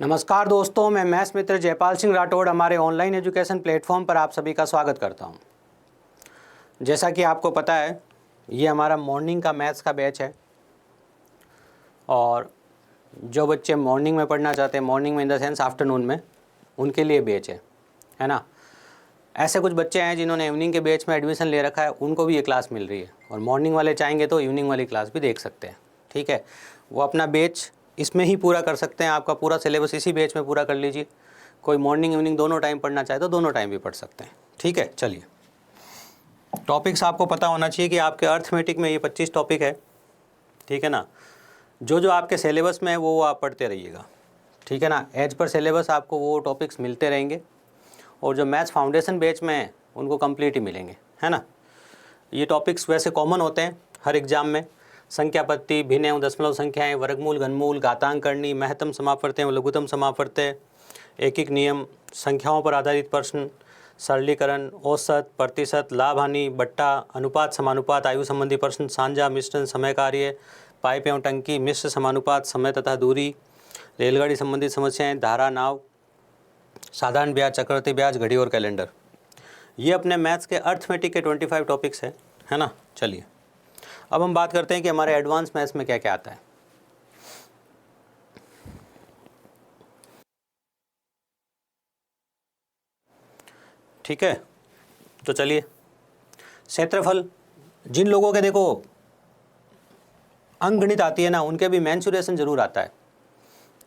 नमस्कार दोस्तों, मैं मैथ्स मित्र जयपाल सिंह राठौड़ हमारे ऑनलाइन एजुकेशन प्लेटफॉर्म पर आप सभी का स्वागत करता हूं। जैसा कि आपको पता है, ये हमारा मॉर्निंग का मैथ्स का बैच है और जो बच्चे मॉर्निंग में पढ़ना चाहते हैं, मॉर्निंग में इन द सेंस आफ्टरनून में, उनके लिए बैच है ना। ऐसे कुछ बच्चे हैं जिन्होंने इवनिंग के बैच में एडमिशन ले रखा है, उनको भी ये क्लास मिल रही है और मॉर्निंग वाले चाहेंगे तो इवनिंग वाली क्लास भी देख सकते हैं। ठीक है, वो अपना बैच इसमें ही पूरा कर सकते हैं। आपका पूरा सिलेबस इसी बैच में पूरा कर लीजिए। कोई मॉर्निंग इवनिंग दोनों टाइम पढ़ना चाहे तो दोनों टाइम भी पढ़ सकते हैं। ठीक है, चलिए, टॉपिक्स आपको पता होना चाहिए कि आपके अर्थमेटिक में ये 25 टॉपिक है। ठीक है ना, जो आपके सिलेबस में है वो आप पढ़ते रहिएगा। ठीक है ना, एज पर सिलेबस आपको वो टॉपिक्स मिलते रहेंगे और जो मैथ्स फाउंडेशन बैच में है उनको कंप्लीट ही मिलेंगे, है ना। ये टॉपिक्स वैसे कॉमन होते हैं हर एग्जाम में। संख्या पत्ती, भिन्न एवं दशमलव संख्याएं, वर्गमूल, घनमूल, घातांक करनी, महत्तम समापवर्त्य एवं लघुत्तम समापवर्त्य, एकिक नियम, संख्याओं पर आधारित प्रश्न, सरलीकरण, औसत, प्रतिशत, लाभ हानि, बट्टा, अनुपात, समानुपात, आयु संबंधी प्रश्न, सांझा, मिश्रण, समय कार्य, पाइप एवं टंकी, मिश्र समानुपात, समय तथा दूरी, रेलगाड़ी संबंधित समस्याएं, धारा, नाव, साधारण ब्याज, चक्रवृद्धि ब्याज, घड़ी और कैलेंडर। ये अपने मैथ्स के अर्थमेटिक के 25 टॉपिक्स है ना। चलिए, अब हम बात करते हैं कि हमारे एडवांस मैथ्स में क्या क्या आता है। ठीक है, तो चलिए, क्षेत्रफल, जिन लोगों के देखो अंकगणित आती है ना, उनके भी मेंसुरेशन जरूर आता है,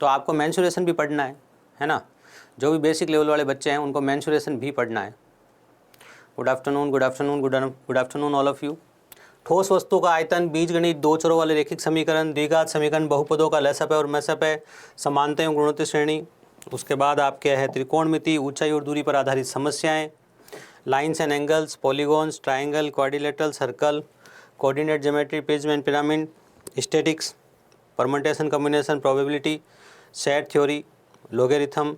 तो आपको मेंसुरेशन भी पढ़ना है ना। जो भी बेसिक लेवल वाले बच्चे हैं उनको मेंसुरेशन भी पढ़ना है। Good afternoon, good afternoon, good afternoon all of you. ठोस वस्तु का आयतन, बीजगणित, दो चरों वाले रैखिक समीकरण, द्विघात समीकरण, बहुपदों का लसप है और मसप है, समानता एवं गुणोत्तर श्रेणी। उसके बाद आपके है त्रिकोणमिति, ऊंचाई और दूरी पर आधारित समस्याएं, lines and angles, polygons, triangle, quadrilateral, circle, coordinate geometry, prism and pyramid, statics, permutation, combination, probability, set theory, logarithm.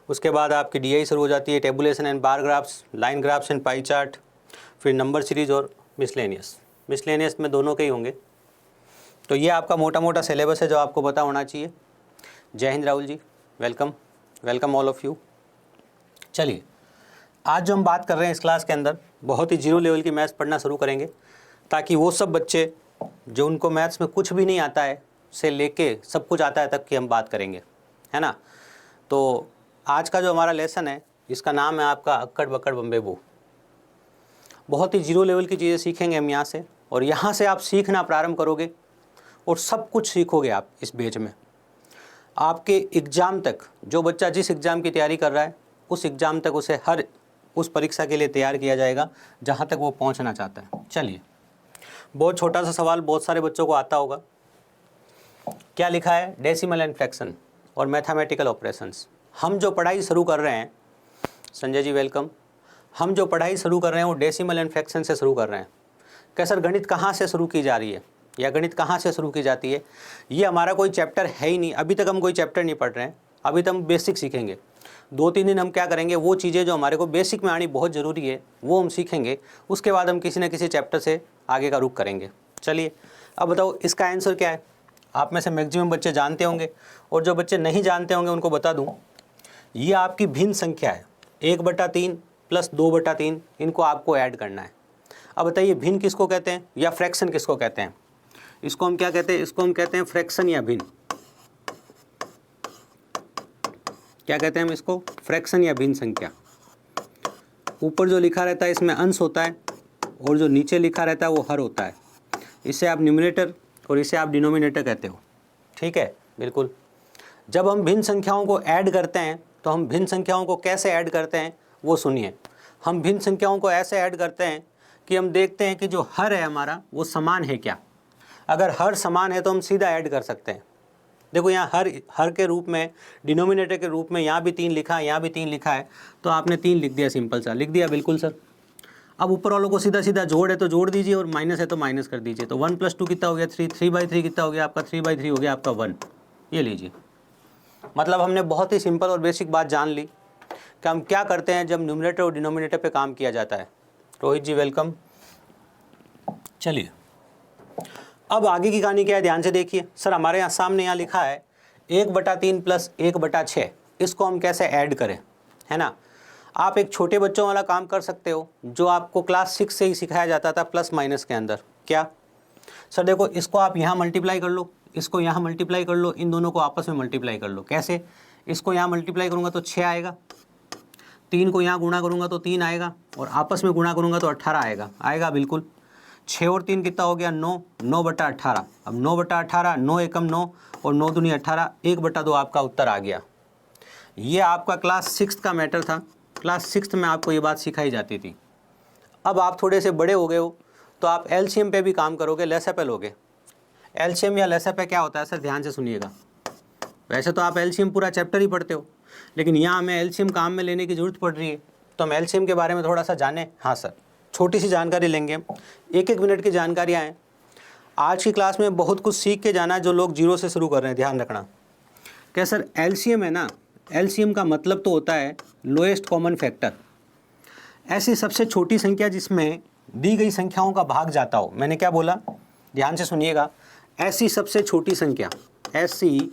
उसके बाद आपकी डीआई शुरू हो जाती है, tabulation and bar graphs, line graphs and pie chart, फिर नंबर सीरीज और miscellaneous में दोनों के ही होंगे। तो ये आपका मोटा मोटा सिलेबस है जो आपको पता होना चाहिए। जय Hind Rahul ji, welcome all of you. चलिए, आज जो हम बात कर रहे हैं इस क्लास के अंदर, बहुत ही जीरो लेवल की मैथ्स पढ़ना शुरू करेंगे, ताकि वो सब बच्चे जो उनको मैथ्स में कुछ भी नहीं आता है से लेके सब कुछ आता है तक की हम बात करेंगे, है ना। तो आज का जो हमारा लेसन है, इसका नाम है आपका अक्कड़ बक्कड़ बम्बे बू। बहुत ही जीरो लेवल की चीज़ें सीखेंगे हम यहाँ से, और यहाँ से आप सीखना प्रारंभ करोगे और सब कुछ सीखोगे आप इस बैच में। आपके एग्ज़ाम तक, जो बच्चा जिस एग्ज़ाम की तैयारी कर रहा है उस एग्ज़ाम तक उसे हर उस परीक्षा के लिए तैयार किया जाएगा जहाँ तक वो पहुँचना चाहता है। चलिए, बहुत छोटा सा सवाल, बहुत सारे बच्चों को आता होगा। क्या लिखा है? डेसिमल एंड फ्रैक्शन और मैथमेटिकल ऑपरेशंस। हम जो पढ़ाई शुरू कर रहे हैं, संजय जी वेलकम, हम जो पढ़ाई शुरू कर रहे हैं वो डेसिमल एंड फ्रैक्शन से शुरू कर रहे हैं। क्या सर, गणित कहाँ से शुरू की जा रही है या गणित कहाँ से शुरू की जाती है? ये हमारा कोई चैप्टर है ही नहीं, अभी तक हम कोई चैप्टर नहीं पढ़ रहे हैं। अभी तो हम बेसिक सीखेंगे। 2-3 दिन हम क्या करेंगे, वो चीज़ें जो हमारे को बेसिक में आनी बहुत ज़रूरी है वो हम सीखेंगे। उसके बाद हम किसी न किसी चैप्टर से आगे का रुख करेंगे। चलिए, अब बताओ इसका आंसर क्या है। आप में से मैक्सिमम बच्चे जानते होंगे, और जो बच्चे नहीं जानते होंगे उनको बता दूँ, ये आपकी भिन्न संख्या है। 1/3 प्लस 2/3, इनको आपको ऐड करना है। अब बताइए, भिन्न किसको कहते हैं या फ्रैक्शन किसको कहते हैं? इसको हम क्या कहते हैं? इसको हम कहते हैं फ्रैक्शन या भिन्न। क्या कहते हैं हम इसको? फ्रैक्शन या भिन्न संख्या। ऊपर जो लिखा रहता है इसमें अंश होता है और जो नीचे लिखा रहता है वो हर होता है। इसे आप न्यूमरेटर और इसे आप डिनोमिनेटर कहते हो। ठीक है, बिल्कुल। जब हम भिन्न संख्याओं को ऐड करते हैं तो हम भिन्न संख्याओं को कैसे ऐड करते हैं वो सुनिए। हम भिन्न संख्याओं को ऐसे ऐड करते हैं कि हम देखते हैं कि जो हर है हमारा वो समान है क्या। अगर हर समान है तो हम सीधा ऐड कर सकते हैं। देखो, यहाँ हर के रूप में, डिनोमिनेटर के रूप में यहाँ भी 3 लिखा है, यहाँ भी 3 लिखा है, तो आपने 3 लिख दिया, सिंपल सा लिख दिया। बिल्कुल सर। अब ऊपर वालों को सीधा सीधा जोड़ है तो जोड़ दीजिए और माइनस है तो माइनस कर दीजिए। तो 1 + 2 कितना हो गया? 3। 3/3 कितना हो गया आपका? 3/3 हो गया आपका 1। ये लीजिए। मतलब हमने बहुत ही सिंपल और बेसिक बात जान ली कि हम क्या करते हैं जब न्यूमरेटर और डिनोमिनेटर पे काम किया जाता है। रोहित जी वेलकम। चलिए, अब आगे की कहानी क्या है, ध्यान से देखिए। सर, हमारे यहाँ सामने यहाँ लिखा है 1/3 प्लस 1/6 इसको हम कैसे ऐड करें, है ना। आप एक छोटे बच्चों वाला काम कर सकते हो जो आपको क्लास 6 से ही सिखाया जाता था प्लस माइनस के अंदर। क्या सर, देखो इसको आप यहाँ मल्टीप्लाई कर लो, इसको यहाँ मल्टीप्लाई कर लो, इन दोनों को आपस में मल्टीप्लाई कर लो। कैसे, इसको यहाँ मल्टीप्लाई करूँगा तो 6 आएगा, 3 को यहाँ गुणा करूँगा तो 3 आएगा, और आपस में गुणा करूँगा तो 18 आएगा। आएगा बिल्कुल। 6 और 3 कितना हो गया, 9, 9/18। अब 9/18, 9 एकम 9 और 9 दूनी 18, 1/2 आपका उत्तर आ गया। ये आपका क्लास 6 का मैटर था। क्लास 6 में आपको ये बात सिखाई जाती थी। अब आप थोड़े से बड़े हो गए हो तो आप एलसीएम पे भी काम करोगे, लेसअप लोगे। एलसीएम या लेसअप क्या होता है सर, ध्यान से सुनिएगा। वैसे तो आप एलसीएम पूरा चैप्टर ही पढ़ते हो, लेकिन यहाँ हमें एलसीएम काम में लेने की ज़रूरत पड़ रही है, तो हम एलसीएम के बारे में थोड़ा सा जानें। हाँ सर, छोटी सी जानकारी लेंगे हम, 1-1 मिनट की जानकारियाँ हैं। आज की क्लास में बहुत कुछ सीख के जाना है जो लोग जीरो से शुरू कर रहे हैं, ध्यान रखना। क्या सर, एलसीएम है ना, एलसीएम का मतलब तो होता है लोएस्ट कॉमन फैक्टर। ऐसी सबसे छोटी संख्या जिसमें दी गई संख्याओं का भाग जाता हो। मैंने क्या बोला, ध्यान से सुनिएगा। ऐसी सबसे छोटी संख्या, ऐसी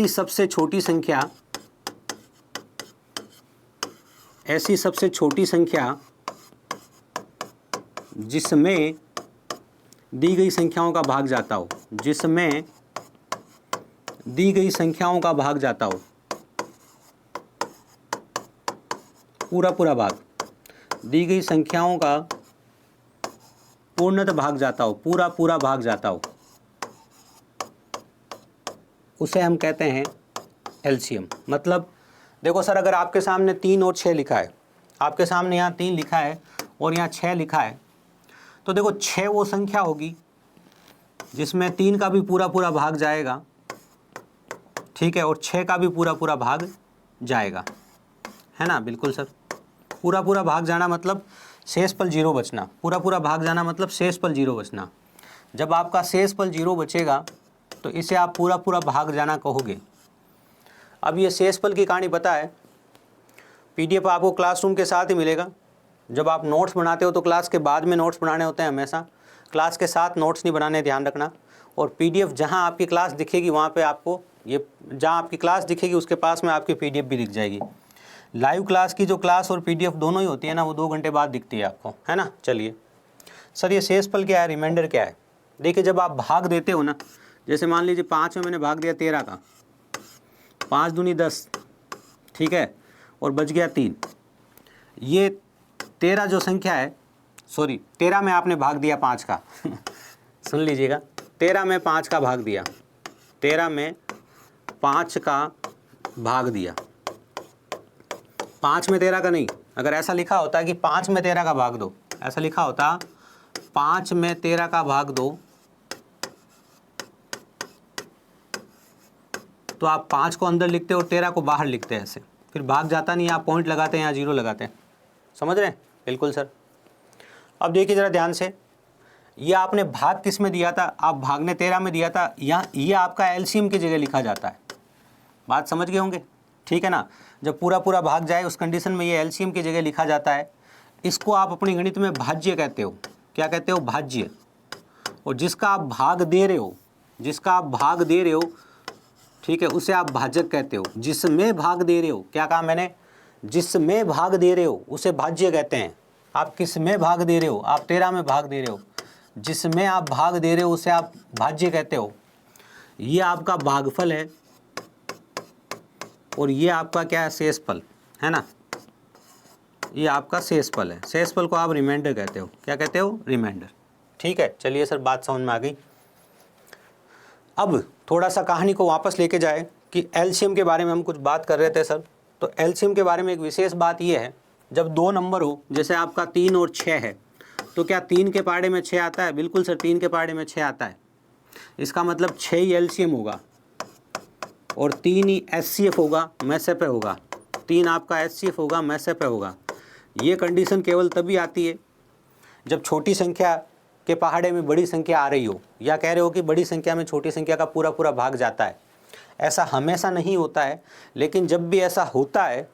सबसे छोटी संख्या, ऐसी सबसे छोटी संख्या जिसमें दी गई संख्याओं का भाग जाता हो, जिसमें दी गई संख्याओं का भाग जाता हो, पूरा भाग, दी गई संख्याओं का पूर्णतः भाग जाता हो, पूरा भाग जाता हो, उसे हम कहते हैं एलसीएम। मतलब देखो सर, अगर आपके सामने 3 और 6 लिखा है, आपके सामने यहाँ 3 लिखा है और यहाँ 6 लिखा है, तो देखो 6 वो संख्या होगी जिसमें 3 का भी पूरा भाग जाएगा, ठीक है, और 6 का भी पूरा भाग जाएगा, है ना। बिल्कुल सर, पूरा भाग जाना मतलब शेषफल 0 बचना, पूरा भाग जाना मतलब शेषफल 0 बचना। जब आपका शेषफल 0 बचेगा तो इसे आप पूरा भाग जाना कहोगे। अब ये शेषफल की कहानी पता है, पीडीएफ आपको क्लासरूम के साथ ही मिलेगा। जब आप नोट्स बनाते हो तो क्लास के बाद में नोट्स बनाने होते हैं हमेशा, क्लास के साथ नोट्स नहीं बनाने, ध्यान रखना। और पीडीएफ जहां आपकी क्लास दिखेगी वहां पे आपको ये, जहां आपकी क्लास दिखेगी उसके पास में आपकी पीडीएफ भी दिख जाएगी। लाइव क्लास की जो क्लास और पीडीएफ दोनों ही होती है ना, वो 2 घंटे बाद दिखती है आपको, है ना। चलिए सर, ये शेषफल क्या है, रिमाइंडर क्या है। देखिए, जब आप भाग देते हो ना, जैसे मान लीजिए 5 में मैंने भाग दिया 13 का, 5 दूनी 10, ठीक है, और बच गया 3। ये 13 जो संख्या है, सॉरी 13 में आपने भाग दिया 5 का सुन लीजिएगा, 13 में 5 का भाग दिया, 13 में 5 का भाग दिया, 5 में 13 का नहीं। अगर ऐसा लिखा होता कि 5 में 13 का भाग दो, ऐसा लिखा होता 5 में 13 का भाग दो, तो आप 5 को अंदर लिखते और 13 को बाहर लिखते हैं, ऐसे फिर भाग जाता नहीं, आप पॉइंट लगाते हैं या 0 लगाते हैं। समझ रहे हैं? बिल्कुल सर। अब देखिए ज़रा ध्यान से, ये आपने भाग किस में दिया था, आप भाग ने 13 में दिया था, यहाँ ये आपका एलसीएम की जगह लिखा जाता है। बात समझ गए होंगे, ठीक है ना। जब पूरा भाग जाए उस कंडीशन में ये एलसीएम की जगह लिखा जाता है। इसको आप अपनी गणित में भाज्य कहते हो। क्या कहते हो? भाज्य। और जिसका आप भाग दे रहे हो, जिसका आप भाग दे रहे हो, ठीक है, उसे आप भाजक कहते हो। जिसमें भाग दे रहे हो, क्या कहा मैंने, जिसमें भाग दे रहे हो उसे भाज्य कहते हैं। आप किस में भाग दे रहे हो, आप 13 में भाग दे रहे हो, जिसमें आप भाग दे रहे हो उसे आप भाज्य कहते हो। ये आपका भागफल है और ये आपका क्या है, शेषफल, है ना। ये आपका शेषफल है। शेषफल को आप रिमाइंडर कहते हो। क्या कहते हो? रिमाइंडर। ठीक है, चलिए सर, बात समझ में आ गई। अब थोड़ा सा कहानी को वापस लेके जाए कि एलसीएम के बारे में हम कुछ बात कर रहे थे सर। तो एलसीएम के बारे में एक विशेष बात ये है, जब 2 नंबर हो, जैसे आपका 3 और 6 है, तो क्या 3 के पहाड़े में 6 आता है? बिल्कुल सर, 3 के पहाड़े में 6 आता है। इसका मतलब 6 ही एलसीएम होगा और 3 ही एचसीएफ होगा, मैसेप होगा। 3 आपका एचसीएफ होगा, मैसेप होगा। ये कंडीशन केवल तभी आती है जब छोटी संख्या के पहाड़े में बड़ी संख्या आ रही हो, या कह रहे हो कि बड़ी संख्या में छोटी संख्या का पूरा भाग जाता है। ऐसा हमेशा नहीं होता है, लेकिन जब भी ऐसा होता है,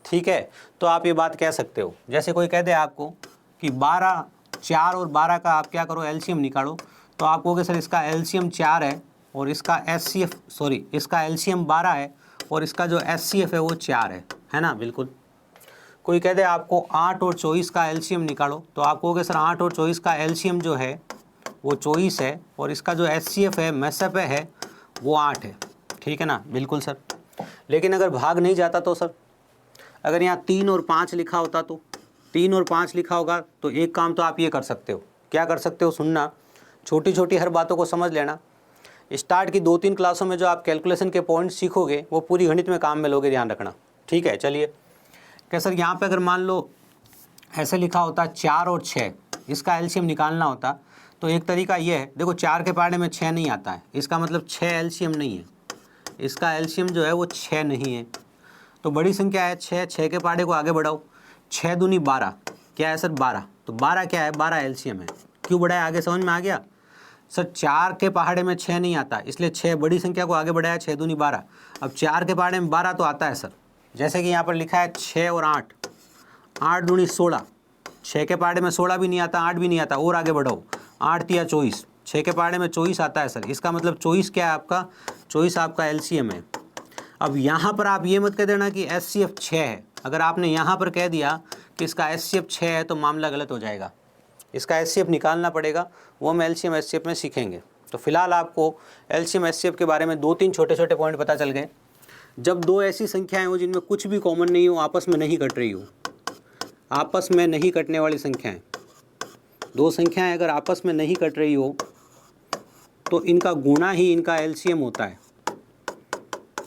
ठीक है, तो आप ये बात कह सकते हो। जैसे कोई कह दे आपको कि 12 4 और 12 का आप क्या करो, एलसीएम निकालो। तो आप कहोगे सर इसका एलसीएम 4 है और इसका इसका एलसीएम 12 है और इसका जो एचसीएफ है वो 4 है ना। बिल्कुल। कोई कह दे आपको 8 और 24 का एलसीएम निकालो, तो आप कहोगे सर 8 और 24 का एलसीएम जो है वो 24 है और इसका जो एचसीएफ है मैसअप है वो 8 है। ठीक है ना। बिल्कुल सर। लेकिन अगर भाग नहीं जाता तो सर, अगर यहाँ 3 और 5 लिखा होता तो 3 और 5 लिखा होगा तो एक काम तो आप ये कर सकते हो। क्या कर सकते हो, सुनना, छोटी छोटी हर बातों को समझ लेना। स्टार्ट की 2-3 क्लासों में जो आप कैलकुलेशन के पॉइंट सीखोगे वो पूरी गणित में काम में लोगे, ध्यान रखना। ठीक है। चलिए, क्या सर यहाँ पे अगर मान लो ऐसे लिखा होता 4 और 6, इसका एलसीएम निकालना होता, तो एक तरीका ये है, देखो 4 के पहाड़े में 6 नहीं आता है, इसका मतलब 6 एलसीएम नहीं है, इसका एलसीएम जो है वो 6 नहीं है। तो बड़ी संख्या है 6 के पहाड़े को आगे बढ़ाओ, 6 दूनी 12, क्या है सर 12, तो 12 क्या है, 12 एलसीएम है। क्यों बढ़ाया, आगे समझ में आ गया सर। 4 के पहाड़े में 6 नहीं आता, इसलिए 6 बड़ी संख्या को आगे बढ़ाया, 6 दूनी 12। अब 4 के पहाड़े में 12 तो आता है सर, जैसे कि यहाँ पर लिखा है 6 और 8, 8 दूनी 16, 6 के पहाड़े में 16 भी नहीं आता, 8 भी नहीं आता, और आगे बढ़ाओ, 8 तिया 24, 6 के पहाड़े में 24 आता है सर। इसका मतलब 24 क्या है आपका, 24 आपका एलसीएम है। अब यहाँ पर आप ये मत कह देना कि एचसीएफ 6 है। अगर आपने यहाँ पर कह दिया कि इसका एचसीएफ 6 है तो मामला गलत हो जाएगा। इसका एचसीएफ निकालना पड़ेगा, वो हम एलसीएम एचसीएफ में सीखेंगे। तो फिलहाल आपको एलसीएम एचसीएफ के बारे में 2-3 छोटे छोटे पॉइंट पता चल गए। जब दो ऐसी संख्याएं हो जिनमें कुछ भी कॉमन नहीं हो, आपस में नहीं कट रही हो, आपस में नहीं कटने वाली संख्याएं, दो संख्याएं अगर आपस में नहीं कट रही हो तो इनका गुणा ही इनका एलसीएम होता है।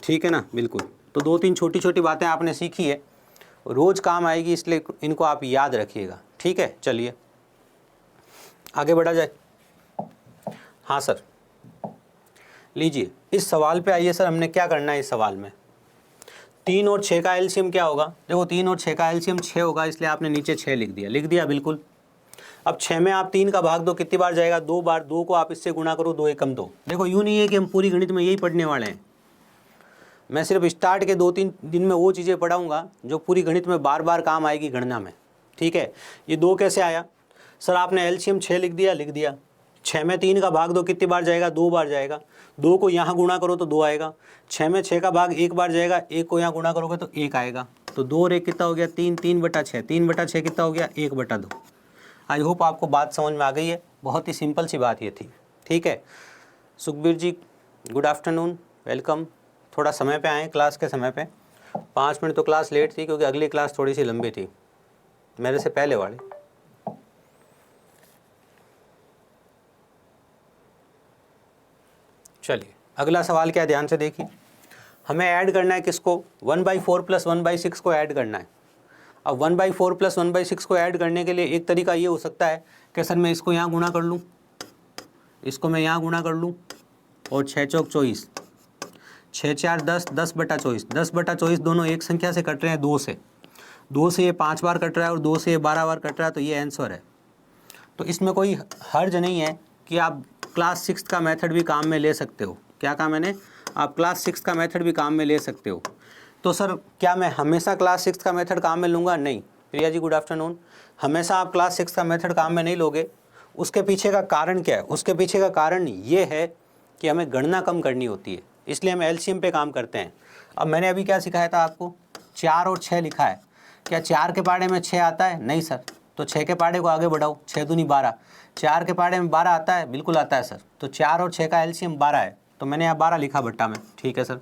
ठीक है ना। बिल्कुल। तो 2-3 छोटी छोटी बातें आपने सीखी है, रोज़ काम आएगी, इसलिए इनको आप याद रखिएगा। ठीक है। चलिए आगे बढ़ा जाए। हाँ सर, लीजिए इस सवाल पे आइए सर, हमने क्या करना है इस सवाल में। 3 और 6 का एलसीएम क्या होगा, देखो 3 और 6 का एलसीएम 6 होगा, इसलिए आपने नीचे 6 लिख दिया। बिल्कुल। अब 6 में आप 3 का भाग दो, कितनी बार जाएगा, 2 बार। 2 को आप इससे गुणा करो, 2 एकम 2। देखो यूँ नहीं है कि हम पूरी गणित में यही पढ़ने वाले हैं, मैं सिर्फ स्टार्ट के 2-3 दिन में वो चीज़ें पढ़ाऊँगा जो पूरी गणित में बार बार काम आएगी गणना में। ठीक है। ये 2 कैसे आया सर, आपने एलसीएम 6 लिख दिया। 6 में 3 का भाग दो, कितनी बार जाएगा, 2 बार जाएगा। 2 को यहाँ गुणा करो तो 2 आएगा। 6 में 6 का भाग 1 बार जाएगा, 1 को यहाँ गुणा करोगे तो 1 आएगा। तो 2 और 1 कितना हो गया, 3, 3/6, 3/6 कितना हो गया, 1/2। आई होप आपको बात समझ में आ गई है। बहुत ही सिंपल सी बात ये थी। ठीक है। Sukhbir ji good afternoon, welcome. थोड़ा समय पे आए, क्लास के समय पे 5 मिनट तो क्लास लेट थी क्योंकि अगली क्लास थोड़ी सी लंबी थी मेरे से पहले वाली। चलिए अगला सवाल क्या है, ध्यान से देखिए। हमें ऐड करना है किसको, 1/4 + 1/6 को ऐड करना है। अब 1/4 + 1/6 को ऐड करने के लिए एक तरीका ये हो सकता है कि सर मैं इसको यहाँ गुणा कर लूँ, इसको मैं यहाँ गुणा कर लूँ, और 6 चौक 24, 6 4 10, 10/24, 10/24 दोनों एक संख्या से कट रहे हैं, 2 से। 2 से ये 5 बार कट रहा है और 2 से ये 12 बार कट रहा है, तो ये आंसर है। तो इसमें कोई हर्ज नहीं है कि आप क्लास 6 का मेथड भी काम में ले सकते हो। क्या कहा मैंने, आप क्लास 6 का मेथड भी काम में ले सकते हो। तो सर क्या मैं हमेशा क्लास 6 का मेथड काम में लूँगा, नहीं। Priya ji good afternoon. हमेशा आप क्लास 6 का मेथड काम में नहीं लोगे। उसके पीछे का कारण क्या है, उसके पीछे का कारण ये है कि हमें गणना कम करनी होती है, इसलिए हम एलसीएम पे काम करते हैं। अब मैंने अभी क्या सिखाया था आपको, 4 और 6 लिखा है, क्या 4 के पहाड़े में 6 आता है, नहीं सर। तो 6 के पहाड़े को आगे बढ़ाओ, 6 दूनी 12, 4 के पहाड़े में 12 आता है, बिल्कुल आता है सर। तो 4 और 6 का एलसीएम 12 है, तो मैंने यहाँ 12 लिखा बट्टा में। ठीक है सर।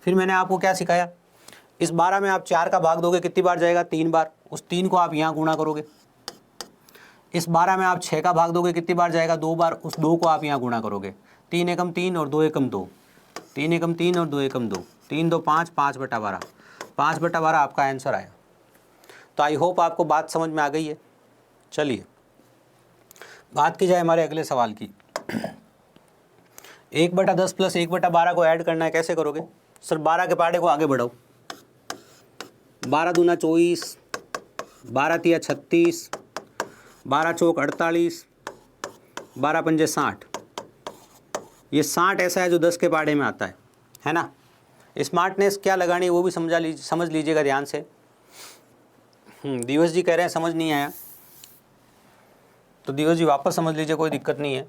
फिर मैंने आपको क्या सिखाया, इस 12 में आप 4 का भाग दोगे, कितनी बार जाएगा, 3 बार। उस 3 को आप यहाँ गुणा करोगे। इस 12 में आप 6 का भाग दोगे, कितनी बार जाएगा, 2 बार। उस 2 को आप यहाँ गुणा करोगे। 3 एकम 3 और 2 एकम 2, 3 एकम 3 और 2 एकम 2, 3 2 5, 5/12, 5/12 आपका आंसर आया। तो आई होप आपको बात समझ में आ गई है। चलिए बात की जाए हमारे अगले सवाल की। 1/10 + 1/12 को ऐड करना है, कैसे करोगे सर, 12 के पहाड़े को आगे बढ़ाओ, 12 दूना 24, 12 तिया 36, 12 चौक 48, 12 पंजे 60। ये 60 ऐसा है जो 10 के पहाड़े में आता है ना। स्मार्टनेस क्या लगानी है वो भी समझ लीजिएगा ध्यान से। दिवस जी कह रहे हैं समझ नहीं आया, तो दिवस जी वापस समझ लीजिए, कोई दिक्कत नहीं है।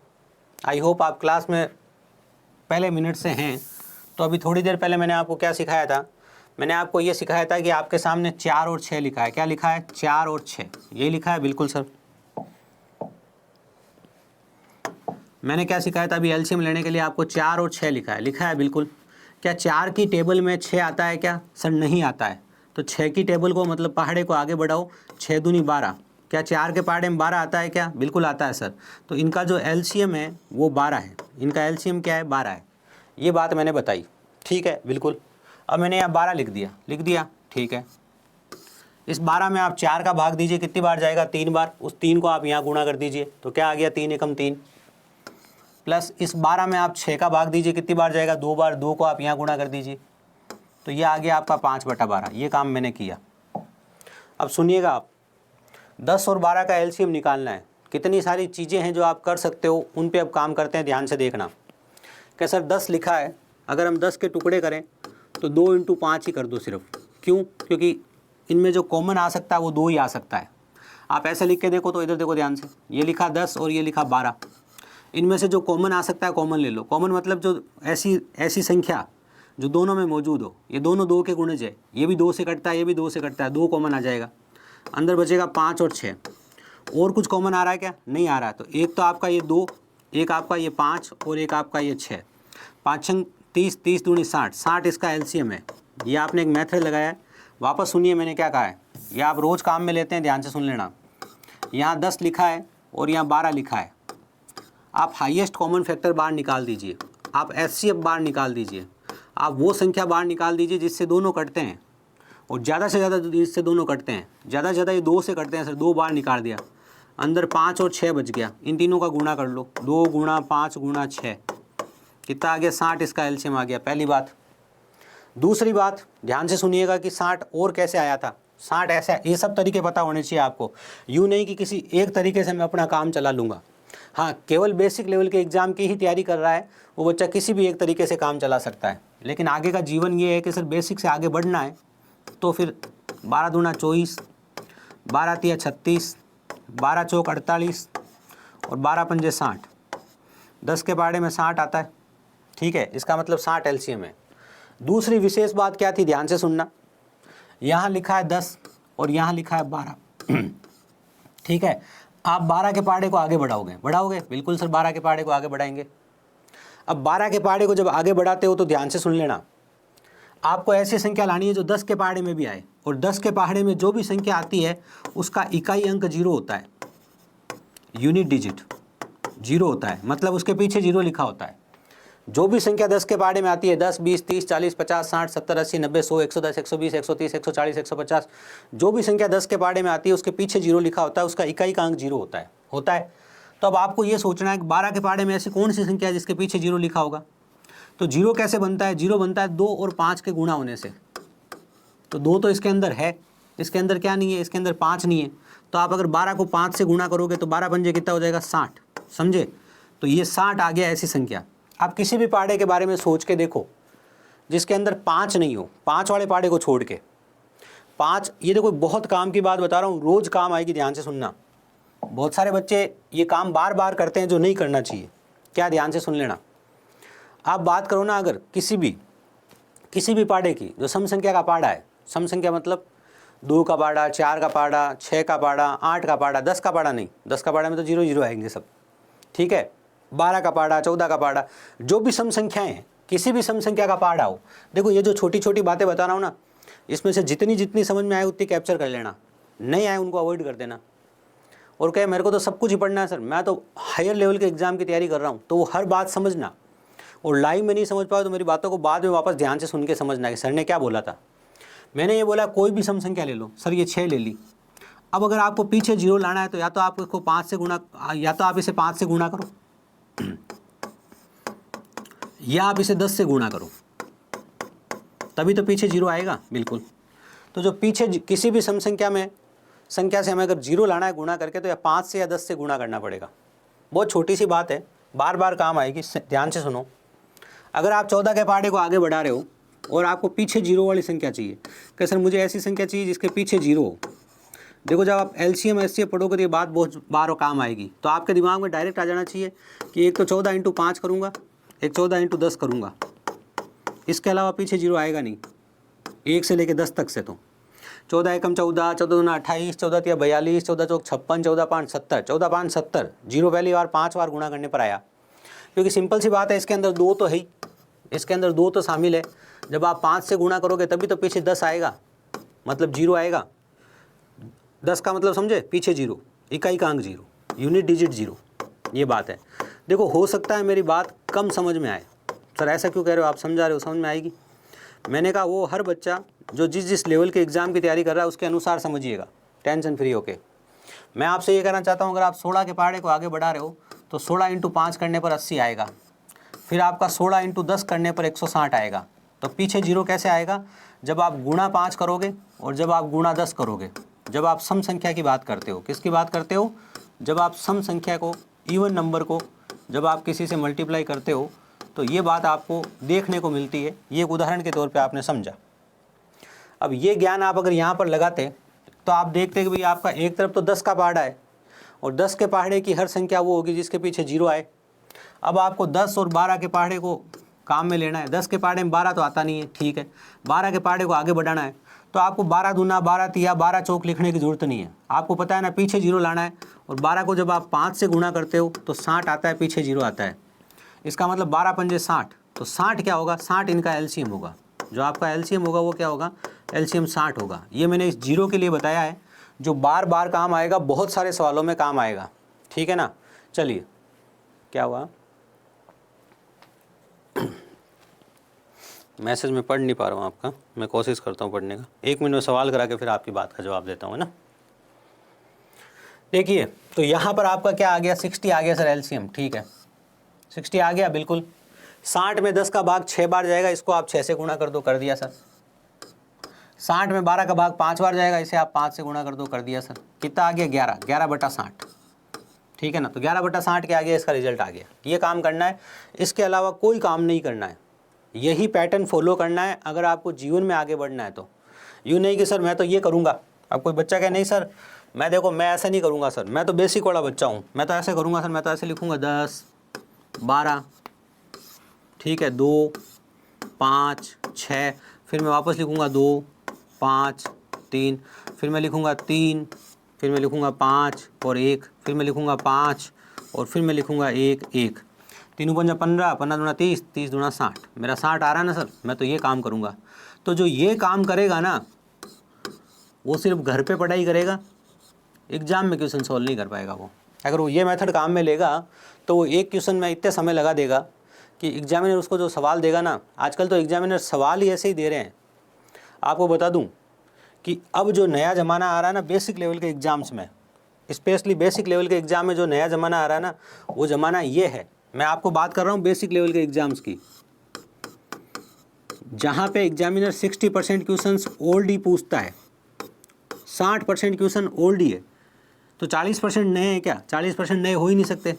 आई होप आप क्लास में पहले मिनट से हैं। तो अभी थोड़ी देर पहले मैंने आपको क्या सिखाया था? मैंने आपको ये सिखाया था कि आपके सामने 4 और 6 लिखा है। क्या लिखा है? 4 और 6, ये लिखा है, बिल्कुल सर। मैंने क्या सिखाया था? अभी एलसीएम लेने के लिए आपको 4 और 6 लिखा है बिल्कुल। क्या 4 की टेबल में 6 आता है क्या? सर नहीं आता है। तो 6 की टेबल को मतलब पहाड़े को आगे बढ़ाओ, 6 दूनी 12। क्या 4 के पहाड़े में 12 आता है क्या? बिल्कुल आता है सर। तो इनका जो एलसीएम है वो 12 है। इनका एलसीएम क्या है? 12 है। ये बात मैंने बताई, ठीक है, बिल्कुल। अब मैंने यहाँ 12 लिख दिया, ठीक है। इस 12 में आप 4 का भाग दीजिए, कितनी बार जाएगा? 3 बार। उस 3 को आप यहाँ गुणा कर दीजिए, तो क्या आ गया? 3 एकम 3। प्लस इस 12 में आप 6 का भाग दीजिए, कितनी बार जाएगा? 2 बार। 2 को आप यहाँ गुणा कर दीजिए, तो ये आ गया आपका 5/12। ये काम मैंने किया। अब सुनिएगा आप, 10 और 12 का एलसीएम निकालना है। कितनी सारी चीज़ें हैं जो आप कर सकते हो, उन पे अब काम करते हैं, ध्यान से देखना। क्या सर 10 लिखा है, अगर हम 10 के टुकड़े करें तो 2 × 5 ही कर दो सिर्फ। क्यों? क्योंकि इनमें जो कॉमन आ सकता है वो 2 ही आ सकता है। आप ऐसे लिख के देखो तो इधर देखो ध्यान से, ये लिखा 10 और ये लिखा 12। इनमें से जो कॉमन आ सकता है कॉमन ले लो। कॉमन मतलब जो ऐसी संख्या जो दोनों में मौजूद हो। ये दोनों 2 के गुणज है, ये भी 2 से कटता है, ये भी 2 से कटता है, 2 कॉमन आ जाएगा। अंदर बचेगा 5 और 6। और कुछ कॉमन आ रहा है क्या? नहीं आ रहा है। तो एक तो आपका ये 2, एक आपका ये 5 और एक आपका ये 6। 5 × 30, 30 दूनी 60, 60 इसका एलसीएम है। ये आपने एक मेथड लगाया है। वापस सुनिए मैंने क्या कहा है, ये आप रोज़ काम में लेते हैं, ध्यान से सुन लेना। यहाँ 10 लिखा है और यहाँ 12 लिखा है। आप हाईएस्ट कॉमन फैक्टर बाहर निकाल दीजिए, आप एचसीएफ बाहर निकाल दीजिए, आप वो संख्या बाहर निकाल दीजिए जिससे दोनों कटते हैं, और ज़्यादा से ज़्यादा जिससे दोनों कटते हैं। ज़्यादा से ज़्यादा ये 2 से कटते हैं सर, 2 बाहर निकाल दिया, अंदर 5 और 6 बच गया। इन तीनों का गुणा कर लो, 2 × 5 × 6, कितना आ गया? 60 इसका एलसीएम आ गया। पहली बात। दूसरी बात, ध्यान से सुनिएगा कि 60 और कैसे आया था। 60 ऐसा, ये सब तरीके पता होने चाहिए आपको। यूँ नहीं कि किसी एक तरीके से मैं अपना काम चला लूँगा। हाँ, केवल बेसिक लेवल के एग्ज़ाम की ही तैयारी कर रहा है वो बच्चा किसी भी एक तरीके से काम चला सकता है। लेकिन आगे का जीवन ये है कि सर बेसिक से आगे बढ़ना है, तो फिर 12 दूना 24, 12 तिया 36, 12 चौक 48 और 12 पंजे 60। 10 के पहाड़े में 60 आता है, ठीक है। इसका मतलब 60 एलसीएम है। दूसरी विशेष बात क्या थी, ध्यान से सुनना। यहाँ लिखा है 10 और यहाँ लिखा है 12, ठीक है। आप 12 के पहाड़े को आगे बढ़ाओगे? बिल्कुल सर, 12 के पहाड़े को आगे बढ़ाएंगे। अब 12 के पहाड़े को जब आगे बढ़ाते हो तो ध्यान से सुन लेना, आपको ऐसी संख्या लानी है जो 10 के पहाड़े में भी आए, और 10 के पहाड़े में जो भी संख्या आती है उसका इकाई अंक 0 होता है, यूनिट डिजिट 0 होता है, मतलब उसके पीछे 0 लिखा होता है। जो भी संख्या 10 के पहाड़े में आती है, 10, 20, 30, 40, 50, 60, 70, 80, 90, 100, 110, 120, 130, 140, 150, जो भी संख्या 10 के पहाड़े में आती है उसके पीछे 0 लिखा होता है, उसका इकाई का अंक 0 होता है। तो अब आपको ये सोचना है कि 12 के पहाड़े में ऐसी कौन सी संख्या है जिसके पीछे 0 लिखा होगा। तो 0 कैसे बनता है? 0 बनता है 2 और 5 के गुणा होने से। तो 2 तो इसके अंदर है, इसके अंदर क्या नहीं है? इसके अंदर 5 नहीं है। तो आप अगर 12 को 5 से गुणा करोगे तो 12 पंजे कितना हो जाएगा? 60, समझे। तो ये 60 आ गया ऐसी संख्या। आप किसी भी पहाड़े के बारे में सोच के देखो जिसके अंदर 5 नहीं हो, 5 वाले पहाड़े को छोड़ के 5। ये देखो बहुत काम की बात बता रहा हूँ, रोज़ काम आएगी, ध्यान से सुनना। बहुत सारे बच्चे ये काम बार बार करते हैं जो नहीं करना चाहिए। क्या? ध्यान से सुन लेना। आप बात करो ना अगर किसी भी पहाड़े की जो सम संख्या का पहाड़ा है, सम संख्या मतलब 2 का पहाड़ा, 4 का पहाड़ा, 6 का पहाड़ा, 8 का पहाड़ा, 10 का पहाड़ा नहीं, 10 का पहाड़ा में तो 0 0 आएंगे सब, ठीक है। 12 का पहाड़ा, 14 का पहाड़ा, जो भी सम संख्याएं हैं, किसी भी सम संख्या का पहाड़ा हो। देखो ये जो छोटी छोटी बातें बता रहा हूँ ना, इसमें से जितनी समझ में आए उतनी कैप्चर कर लेना, नहीं आए उनको अवॉइड कर देना। और कहे मेरे को तो सब कुछ ही पढ़ना है सर, मैं तो हायर लेवल के एग्जाम की तैयारी कर रहा हूँ, तो वो हर बात समझना। और लाइव में नहीं समझ पाओ तो मेरी बातों को बाद में वापस ध्यान से सुन के समझना कि सर ने क्या बोला था। मैंने ये बोला कोई भी सम संख्या ले लो, सर ये 6 ले ली। अब अगर आपको पीछे 0 लाना है तो या तो आप इसको 5 से गुणा, या तो आप इसे 5 से गुणा करो या आप इसे 10 से गुणा करो, तभी तो पीछे 0 आएगा, बिल्कुल। तो जो पीछे किसी भी सम संख्या से हमें अगर 0 लाना है गुणा करके, तो या 5 से या 10 से गुणा करना पड़ेगा। बहुत छोटी सी बात है, बार बार काम आएगी, ध्यान से सुनो। अगर आप 14 के पहाड़े को आगे बढ़ा रहे हो और आपको पीछे 0 वाली संख्या चाहिए कि सर मुझे ऐसी संख्या चाहिए जिसके पीछे 0 हो, देखो जब आप LCM HCF पढ़ोगे तो ये बात बहुत बार काम आएगी, तो आपके दिमाग में डायरेक्ट आ जाना चाहिए कि एक तो 14 × 5 करूँगा, एक 14 × 10 करूँगा, इसके अलावा पीछे जीरो आएगा नहीं, 1 से लेकर 10 तक से। तो 14 एकम 14, 14 दूना 28, 14 तिया 42, 14 चौक 56, 14 5 70, 14 5 70, जीरो पहली बार 5 बार गुणा करने पर आया, क्योंकि सिंपल सी बात है, इसके अंदर 2 तो है ही, इसके अंदर 2 तो शामिल है। जब आप 5 से गुणा करोगे तभी तो पीछे 10 आएगा, मतलब जीरो आएगा। 10 का मतलब समझे, पीछे जीरो, इकाई का अंक जीरो, यूनिट डिजिट जीरो, ये बात है। देखो हो सकता है मेरी बात कम समझ में आए, सर ऐसा क्यों कह रहे हो, आप समझा रहे हो, समझ में आएगी। मैंने कहा वो हर बच्चा जो जिस लेवल के एग्ज़ाम की तैयारी कर रहा है उसके अनुसार समझिएगा, टेंशन फ्री होके। मैं आपसे ये कहना चाहता हूँ, अगर आप 16 के पहाड़े को आगे बढ़ा रहे हो तो 16 × 5 करने पर 80 आएगा, फिर आपका 16 × 10 करने पर 160 आएगा। तो पीछे जीरो कैसे आएगा, जब आप गुणा 5 करोगे और जब आप गुणा 10 करोगे, जब आप सम संख्या की बात करते हो। किसकी बात करते हो, जब आप सम संख्या को, इवन नंबर को जब आप किसी से मल्टीप्लाई करते हो, तो ये बात आपको देखने को मिलती है। ये एक उदाहरण के तौर पे आपने समझा। अब ये ज्ञान आप अगर यहाँ पर लगाते तो आप देखते कि भाई आपका एक तरफ तो 10 का पहाड़ा है और 10 के पहाड़े की हर संख्या वो होगी जिसके पीछे जीरो आए। अब आपको 10 और 12 के पहाड़े को काम में लेना है। 10 के पहाड़े में 12 तो आता नहीं है, ठीक है, 12 के पहाड़े को आगे बढ़ाना है, तो आपको 12 दूना 12 तिया 12 चौक लिखने की ज़रूरत नहीं है। आपको पता है ना, पीछे जीरो लाना है, और 12 को जब आप 5 से गुणा करते हो तो 60 आता है, पीछे जीरो आता है। इसका मतलब 12 पंजे 60, तो 60 क्या होगा, 60 इनका LCM होगा। जो आपका LCM होगा वो क्या होगा, LCM 60 होगा। ये मैंने इस जीरो के लिए बताया है, जो बार बार काम आएगा, बहुत सारे सवालों में काम आएगा, ठीक है ना। चलिए क्या हुआ, मैसेज में पढ़ नहीं पा रहा हूँ आपका, मैं कोशिश करता हूँ पढ़ने का। 1 मिनट में सवाल करा के फिर आपकी बात का जवाब देता हूँ, है ना। देखिए तो यहाँ पर आपका क्या आ गया, 60 आ गया सर LCM, ठीक है, 60 आ गया बिल्कुल। 60 में 10 का भाग 6 बार जाएगा, इसको आप 6 से गुणा कर दो, कर दिया सर। 60 में 12 का भाग 5 बार जाएगा, इसे आप 5 से गुणा कर दो, कर दिया सर। कितना आ गया, 11, 11/60, ठीक है ना। तो 11/60 क्या आ गया, इसका रिजल्ट आ गया। ये काम करना है, इसके अलावा कोई काम नहीं करना है, यही पैटर्न फॉलो करना है अगर आपको जीवन में आगे बढ़ना है। तो यूँ नहीं कि सर मैं तो ये करूँगा, अब कोई बच्चा कहे नहीं सर मैं, देखो मैं ऐसा नहीं करूँगा सर, मैं तो बेसिक वाला बच्चा हूँ, मैं तो ऐसे करूँगा सर, मैं तो ऐसे लिखूँगा 10 12, ठीक है, 2 5 6, फिर मैं वापस लिखूँगा 2 5 3, फिर मैं लिखूँगा 3, फिर मैं लिखूँगा 5 और 1, फिर मैं लिखूँगा 5 और फिर मैं लिखूँगा 1 1, 3 पंजा 15, 15 दूना 30, 30 दूना 60, मेरा 60 आ रहा है ना सर, मैं तो ये काम करूँगा। तो जो ये काम करेगा ना, वो सिर्फ घर पे पढ़ाई करेगा, एग्ज़ाम में क्वेश्चन सॉल्व नहीं कर पाएगा वो। अगर वो ये मेथड काम में लेगा तो वो एक क्वेश्चन में इतने समय लगा देगा कि एग्जामिनर उसको जो सवाल देगा ना, आजकल तो एग्जामिनर सवाल ही ऐसे ही दे रहे हैं। आपको बता दूं कि अब जो नया ज़माना आ रहा है ना बेसिक लेवल के एग्ज़ाम्स में, स्पेशली बेसिक लेवल के एग्ज़ाम में जो नया ज़माना आ रहा है ना, वो ज़माना ये है। मैं आपको बात कर रहा हूँ बेसिक लेवल के एग्ज़ाम्स की, जहाँ पे एग्जामिनर 60% क्वेश्चन ओल्ड ही पूछता है, 60% क्वेश्चन ओल्ड ही है, तो 40% नए हैं क्या, 40% नए हो ही नहीं सकते।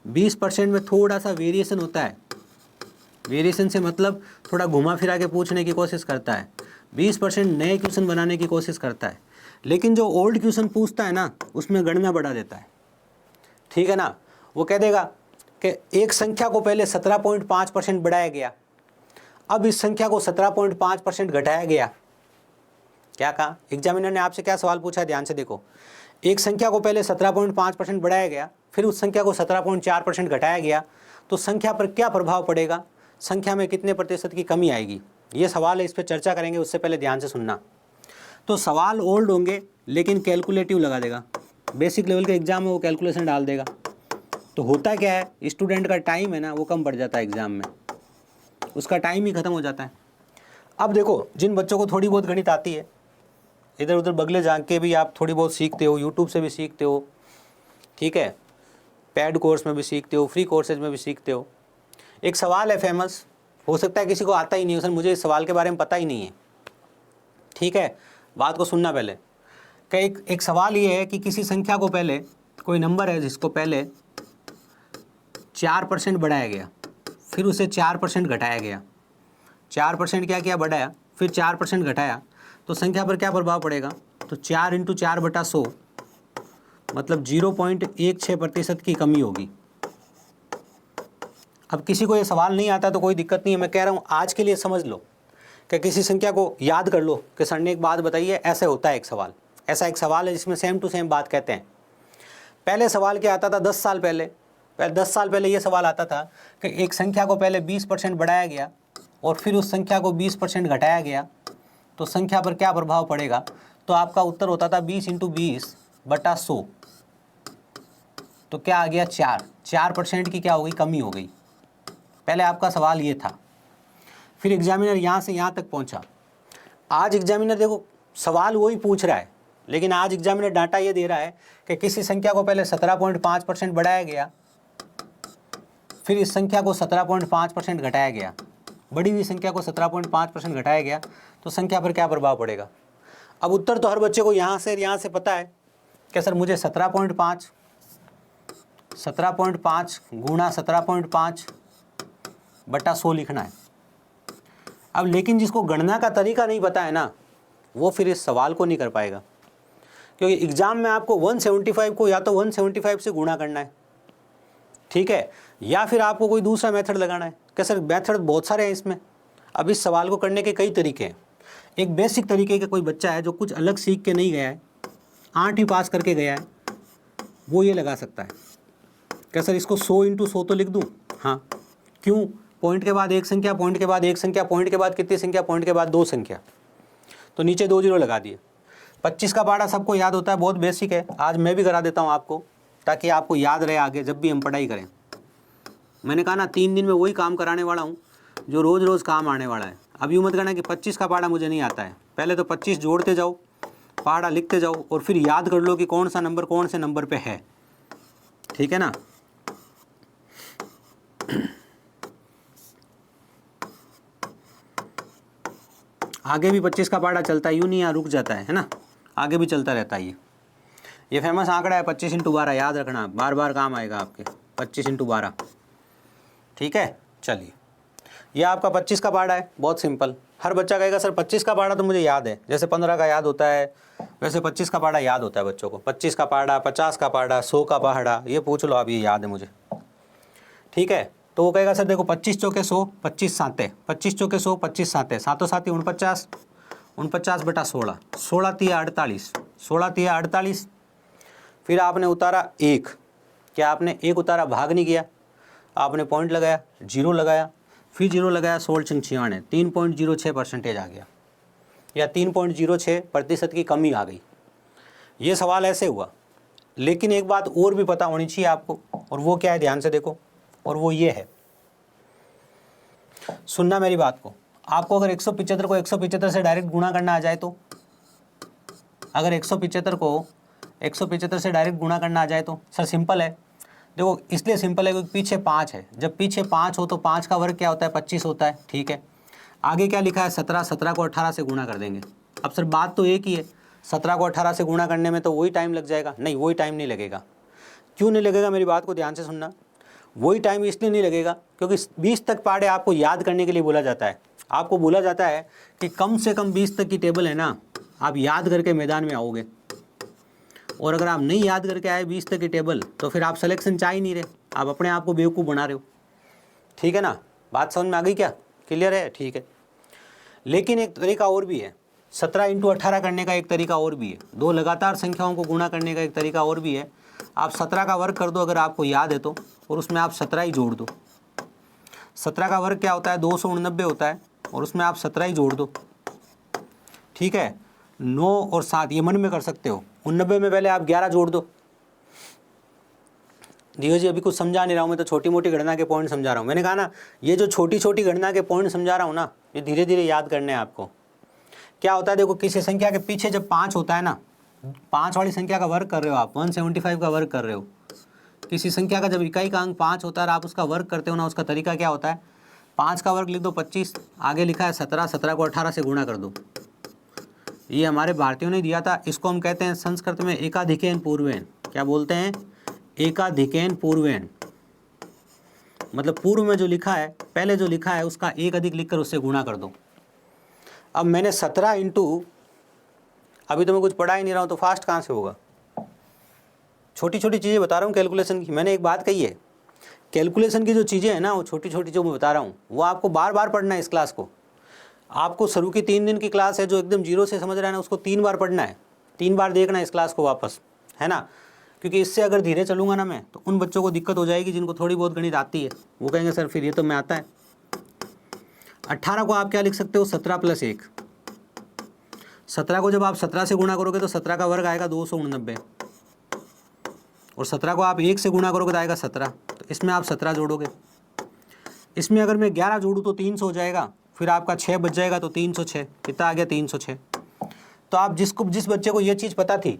20% में थोड़ा सा वेरिएशन होता है, वेरिएशन से मतलब थोड़ा घुमा फिरा के पूछने की कोशिश करता है, 20% नए क्वेश्चन बनाने की कोशिश करता है। लेकिन जो ओल्ड क्वेश्चन पूछता है ना, उसमें गणना बढ़ा देता है, ठीक है ना। वो कह देगा कि एक संख्या को पहले 17.5% बढ़ाया गया, अब इस संख्या को 17.5% घटाया गया। क्या कहा एग्जामिनर ने, आपसे क्या सवाल पूछा है, ध्यान से देखो। एक संख्या को पहले 17.5% बढ़ाया गया, फिर उस संख्या को 17.4% घटाया गया, तो संख्या पर क्या प्रभाव पड़ेगा, संख्या में कितने प्रतिशत की कमी आएगी, ये सवाल है, इस पर चर्चा करेंगे, उससे पहले ध्यान से सुनना। तो सवाल ओल्ड होंगे लेकिन कैलकुलेटिव लगा देगा, बेसिक लेवल के एग्जाम में वो कैलकुलेशन डाल देगा। तो होता क्या है, स्टूडेंट का टाइम है ना वो कम पड़ जाता है एग्जाम में, उसका टाइम ही खत्म हो जाता है। अब देखो जिन बच्चों को थोड़ी बहुत गणित आती है, इधर उधर बगले जा के भी आप थोड़ी बहुत सीखते हो, यूट्यूब से भी सीखते हो, ठीक है, पेड कोर्स में भी सीखते हो, फ्री कोर्सेज में भी सीखते हो। एक सवाल है फेमस, हो सकता है किसी को आता ही नहीं हो, सर मुझे इस सवाल के बारे में पता ही नहीं है, ठीक है, बात को सुनना पहले। कि एक सवाल ये है कि किसी संख्या को पहले, कोई नंबर है जिसको पहले 4% बढ़ाया गया, फिर उसे 4% घटाया गया, 4% क्या किया बढ़ाया, फिर 4% घटाया, तो संख्या पर क्या प्रभाव पड़ेगा, तो 4 × 4/100 मतलब 0.16% की कमी होगी। अब किसी को ये सवाल नहीं आता तो कोई दिक्कत नहीं है, मैं कह रहा हूँ आज के लिए समझ लो कि किसी संख्या को याद कर लो कि सर ने एक बात बताई है, ऐसे होता है एक सवाल, ऐसा एक सवाल है जिसमें सेम टू सेम बात कहते हैं। पहले सवाल क्या आता था 10 साल पहले 10 साल पहले ये सवाल आता था कि एक संख्या को पहले 20% बढ़ाया गया और फिर उस संख्या को 20% घटाया गया तो संख्या पर क्या प्रभाव पड़ेगा, तो आपका उत्तर होता था 20 × 20/100, तो क्या आ गया 4% की क्या हो गई, कमी हो गई। पहले आपका सवाल ये था। फिर एग्जामिनर यहाँ से यहाँ तक पहुँचा। आज एग्जामिनर देखो सवाल वही पूछ रहा है, लेकिन आज एग्जामिनर डाटा ये दे रहा है कि किसी संख्या को पहले 17.5% बढ़ाया गया, फिर इस संख्या को 17.5% घटाया गया, बढ़ी हुई संख्या को 17.5% घटाया गया, तो संख्या पर क्या प्रभाव पड़ेगा। अब उत्तर तो हर बच्चे को यहाँ से पता है कि सर मुझे 17.5 गुणा 17.5/100 लिखना है। अब लेकिन जिसको गणना का तरीका नहीं पता है ना, वो फिर इस सवाल को नहीं कर पाएगा, क्योंकि एग्जाम में आपको 175 को या तो 175 से गुणा करना है, ठीक है, या फिर आपको कोई दूसरा मेथड लगाना है। क्या सर मेथड बहुत सारे हैं इसमें। अब इस सवाल को करने के कई तरीके हैं। एक बेसिक तरीके का कोई बच्चा है जो कुछ अलग सीख के नहीं गया है, 8वीं पास करके गया है, वो ये लगा सकता है क्या सर इसको 100 × 100 तो लिख दूँ। हाँ, क्यों, पॉइंट के बाद एक संख्या, पॉइंट के बाद एक संख्या, पॉइंट के बाद कितनी संख्या, पॉइंट के बाद 2 संख्या, तो नीचे 2 0 लगा दिए। 25 का पहाड़ा सबको याद होता है, बहुत बेसिक है, आज मैं भी करा देता हूँ आपको ताकि आपको याद रहे आगे जब भी हम पढ़ाई करें। मैंने कहा ना 3 दिन में वही काम कराने वाला हूँ जो रोज़ रोज़ काम आने वाला है। अब यूँ मत कहना कि 25 का पहाड़ा मुझे नहीं आता है, पहले तो 25 जोड़ते जाओ, पहाड़ा लिखते जाओ और फिर याद कर लो कि कौन सा नंबर कौन से नंबर पे है, ठीक है ना। आगे भी 25 का पहाड़ा चलता है, यूँ नहीं यहाँ रुक जाता है ना, आगे भी चलता रहता है। ये फेमस आंकड़ा है 25 × 12, याद रखना, बार बार काम आएगा आपके। 25 × 12, ठीक है। चलिए, ये आपका 25 का पहाड़ा है, बहुत सिंपल। हर बच्चा कहेगा सर 25 का पहाड़ा तो मुझे याद है, जैसे 15 का याद होता है वैसे 25 का पहाड़ा याद होता है बच्चों को। 25 का पहाड़ा, 50 का पहाड़ा, 100 का पहाड़ा, ये पूछ लो आप, ये याद है मुझे, ठीक है। तो वो कहेगा सर देखो 25 चौके 100, 25 साते, 25 चौके 100, 25 साते, सातों साथी 49, 49/16, 16 × 48, 16 × 48। फिर आपने उतारा 1, क्या आपने 1 उतारा, भाग नहीं किया, आपने पॉइंट लगाया, 0 लगाया, फिर 0 लगाया, 16 × 96, 3.06% आ गया, या 3.06% की कमी आ गई। ये सवाल ऐसे हुआ। लेकिन एक बात और भी पता होनी चाहिए आपको, और वो क्या है, ध्यान से देखो, और वो ये है, सुनना मेरी बात को। आपको अगर 175 को 175 से डायरेक्ट गुणा करना आ जाए तो, अगर 175 को 175 से डायरेक्ट गुणा करना आ जाए तो सर सिंपल है। देखो इसलिए सिंपल है क्योंकि पीछे 5 है, जब पीछे 5 हो तो 5 का वर्ग क्या होता है, 25 होता है, ठीक है। आगे क्या लिखा है, 17, 17 को 18 से गुणा कर देंगे। अब सर बात तो एक ही है, 17 को 18 से गुणा करने में तो वही टाइम लग जाएगा, नहीं वही टाइम नहीं लगेगा। क्यों नहीं लगेगा, मेरी बात को ध्यान से सुनना। वही टाइम इसलिए नहीं लगेगा क्योंकि 20 तक पहाड़े आपको याद करने के लिए बोला जाता है। आपको बोला जाता है कि कम से कम 20 तक की टेबल है ना, आप याद करके मैदान में आओगे, और अगर आप नहीं याद करके आए 20 तक की टेबल तो फिर आप सिलेक्शन चाह ही नहीं रहे, आप अपने आप को बेवकूफ़ बना रहे हो, ठीक है ना। बात समझ में आ गई क्या, क्लियर है, ठीक है। लेकिन एक तरीका और भी है, 17 × 18 करने का एक तरीका और भी है, 2 लगातार संख्याओं को गुणा करने का एक तरीका और भी है। आप 17 का वर्ग कर दो अगर आपको याद है तो, और उसमें आप 17 ही जोड़ दो। 17 का वर्ग क्या होता है, 289 होता है, और उसमें आप 17 ही जोड़ दो, ठीक है। 9 और 7 ये मन में कर सकते हो, 89 में पहले आप 11 जोड़ दो। धीरज जी अभी कुछ समझा नहीं रहा हूँ मैं, तो छोटी मोटी गणना के पॉइंट समझा रहा हूँ। मैंने कहा ना, ये जो छोटी छोटी गणना के पॉइंट समझा रहा हूँ ना, ये धीरे धीरे याद करने हैं आपको। क्या होता है देखो, किसी संख्या के पीछे जब 5 होता है ना, 5 वाली संख्या का वर्ग कर रहे हो आप, 175 का वर्ग कर रहे हो। किसी संख्या का जब इकाई का अंक 5 होता है और आप उसका वर्ग करते हो ना, उसका तरीका क्या होता है, 5 का वर्ग लिख दो 25, आगे लिखा है 17, 17 को 18 से गुणा कर दो। ये हमारे भारतीयों ने दिया था, इसको हम कहते हैं संस्कृत में एकाधिकेन पूर्वेन। क्या बोलते हैं, एकाधिकेन पूर्वेन, मतलब पूर्व में जो लिखा है, पहले जो लिखा है उसका एक अधिक लिखकर उससे गुणा कर दो। अब मैंने 17 × अभी तो मैं कुछ पढ़ा ही नहीं रहा हूँ तो फास्ट कहाँ से होगा। छोटी छोटी चीज़ें बता रहा हूँ कैलकुलेशन की। मैंने एक बात कही है, कैलकुलेशन की जो चीज़ें हैं ना, वो छोटी छोटी जो मैं बता रहा हूँ वो आपको बार बार पढ़ना है। इस क्लास को आपको शुरू की 3 दिन की क्लास है, जो एकदम जीरो से समझ रहा है ना, उसको 3 बार पढ़ना है, 3 बार देखना है इस क्लास को वापस, है ना। क्योंकि इससे अगर धीरे चलूँगा ना मैं, तो उन बच्चों को दिक्कत हो जाएगी जिनको थोड़ी बहुत गणित आती है। वो कहेंगे सर फिर ये तो मैं आता है। 18 को आप क्या लिख सकते हो, 17 + 1। 17 को जब आप 17 से गुणा करोगे तो 17 का वर्ग आएगा 289, और 17 को आप 1 से गुणा करोगे तो आएगा 17। तो इसमें आप 17 जोड़ोगे, इसमें अगर मैं 11 जोड़ूँ तो 300 हो जाएगा, फिर आपका 6 बच जाएगा तो 306, कितना आ गया 306। तो आप जिस बच्चे को ये चीज़ पता थी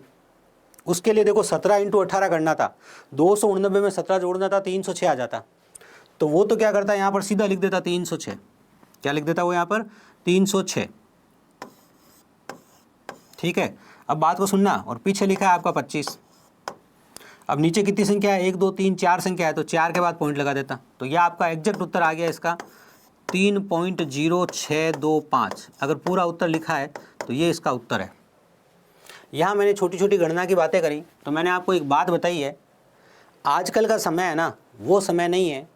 उसके लिए देखो 17 × 18 करना था, 289 में 17 जोड़ना था, 306 आ जाता। तो वो तो क्या करता है, यहाँ पर सीधा लिख देता 306। क्या लिख देता वो यहाँ पर, 306। ठीक है, अब बात को सुनना। और पीछे लिखा है आपका 25। अब नीचे कितनी संख्या है, 1 2 3 4 संख्या है, तो 4 के बाद पॉइंट लगा देता। तो यह आपका एग्जैक्ट उत्तर आ गया इसका 3.0625। अगर पूरा उत्तर लिखा है तो ये इसका उत्तर है। यहाँ मैंने छोटी छोटी गणना की बातें करी, तो मैंने आपको एक बात बताई है, आजकल का समय है ना, वो समय नहीं है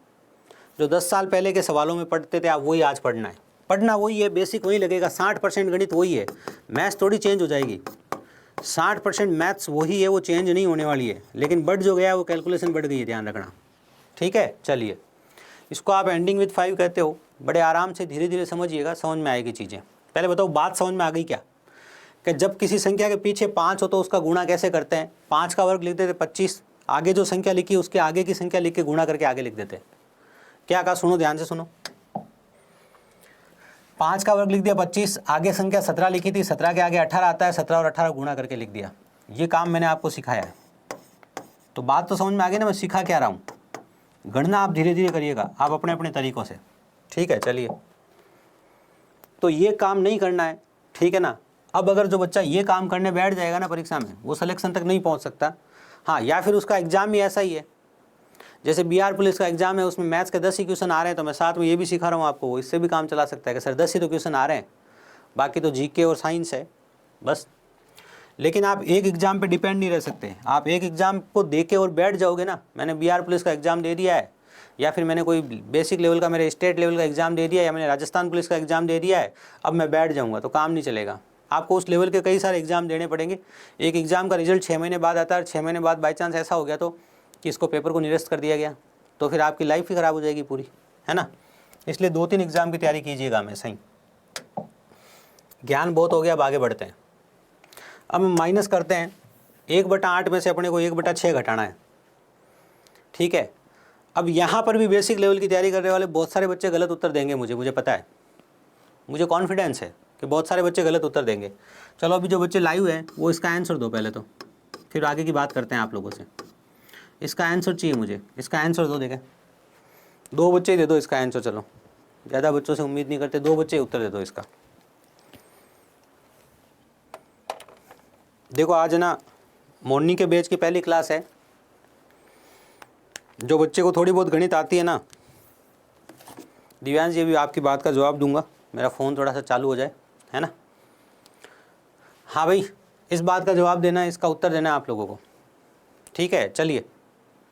जो 10 साल पहले के सवालों में पढ़ते थे। आप वही आज पढ़ना है, पढ़ना वही है, बेसिक वही लगेगा, 60% गणित वही है, मैथ्स थोड़ी चेंज हो जाएगी। 60% मैथ्स वही है, वो चेंज नहीं होने वाली है, लेकिन बढ़ जो गया है वो कैलकुलेशन बढ़ गई है, ध्यान रखना। ठीक है, चलिए, इसको आप एंडिंग विद 5 कहते हो। बड़े आराम से धीरे धीरे समझिएगा, समझ में आएगी चीज़ें। पहले बताओ बात समझ में आ गई क्या, कि जब किसी संख्या के पीछे 5 हो तो उसका गुणा कैसे करते हैं। 5 का वर्ग लिख देते 25, आगे जो संख्या लिखी उसके आगे की संख्या लिख के गुणा करके आगे लिख देते। क्या कहा, सुनो ध्यान से सुनो। 5 का वर्ग लिख दिया 25, आगे संख्या 17 लिखी थी, 17 के आगे 18 आता है, 17 और 18 गुणा करके लिख दिया। ये काम मैंने आपको सिखाया है। तो बात तो समझ में आ गई ना, मैं सिखा क्या रहा हूँ। गणना आप धीरे धीरे करिएगा, आप अपने अपने तरीक़ों से। ठीक है, चलिए, तो ये काम नहीं करना है, ठीक है ना। अब अगर जो बच्चा ये काम करने बैठ जाएगा ना परीक्षा में, वो सिलेक्शन तक नहीं पहुँच सकता। हाँ, या फिर उसका एग्ज़ाम भी ऐसा ही है, जैसे बिहार पुलिस का एग्जाम है, उसमें मैथ्स के 10 ही क्वेश्चन आ रहे हैं, तो मैं साथ में ये भी सिखा रहा हूँ आपको, वो इससे भी काम चला सकता है कि सर 10 ही तो क्वेश्चन आ रहे हैं, बाकी तो जीके और साइंस है बस। लेकिन आप एक एग्ज़ाम पे डिपेंड नहीं रह सकते। आप एक एग्ज़ाम को दे के और बैठ जाओगे ना, मैंने बिहार पुलिस का एग्ज़ाम दे दिया है, या फिर मैंने कोई बेसिक लेवल का, मेरे स्टेट लेवल का एग्ज़ाम दे दिया है, या मैंने राजस्थान पुलिस का एग्ज़ाम दे दिया है, अब मैं बैठ जाऊँगा तो काम नहीं चलेगा। आपको उस लेवल के कई सारे एग्ज़ाम देने पड़ेंगे। एक एग्ज़ाम का रिजल्ट 6 महीने बाद आता है, 6 महीने बाद बाई चांस ऐसा हो गया तो कि इसको पेपर को निरस्त कर दिया गया, तो फिर आपकी लाइफ ही ख़राब हो जाएगी पूरी, है ना। इसलिए 2-3 एग्ज़ाम की तैयारी कीजिएगा हमेशा ही। ज्ञान बहुत हो गया, अब आगे बढ़ते हैं। अब हम माइनस करते हैं, 1/8 में से अपने को 1/6 घटाना है। ठीक है, अब यहाँ पर भी बेसिक लेवल की तैयारी करने वाले बहुत सारे बच्चे गलत उत्तर देंगे, मुझे पता है, मुझे कॉन्फिडेंस है कि बहुत सारे बच्चे गलत उत्तर देंगे। चलो अभी जो बच्चे लाइव हैं वो इसका आंसर दो पहले, तो फिर आगे की बात करते हैं आप लोगों से। इसका आंसर चाहिए मुझे, इसका आंसर दो। देखें 2 बच्चे ही दे दो इसका आंसर, चलो ज़्यादा बच्चों से उम्मीद नहीं करते, 2 बच्चे उत्तर दे दो इसका। देखो आज ना मॉर्निंग के बैच की पहली क्लास है, जो बच्चे को थोड़ी बहुत गणित आती है ना, दिव्यांश जी भी आपकी बात का जवाब दूंगा, मेरा फ़ोन थोड़ा सा चालू हो जाए, है ना। हाँ भाई, इस बात का जवाब देना है, इसका उत्तर देना है आप लोगों को। ठीक है, चलिए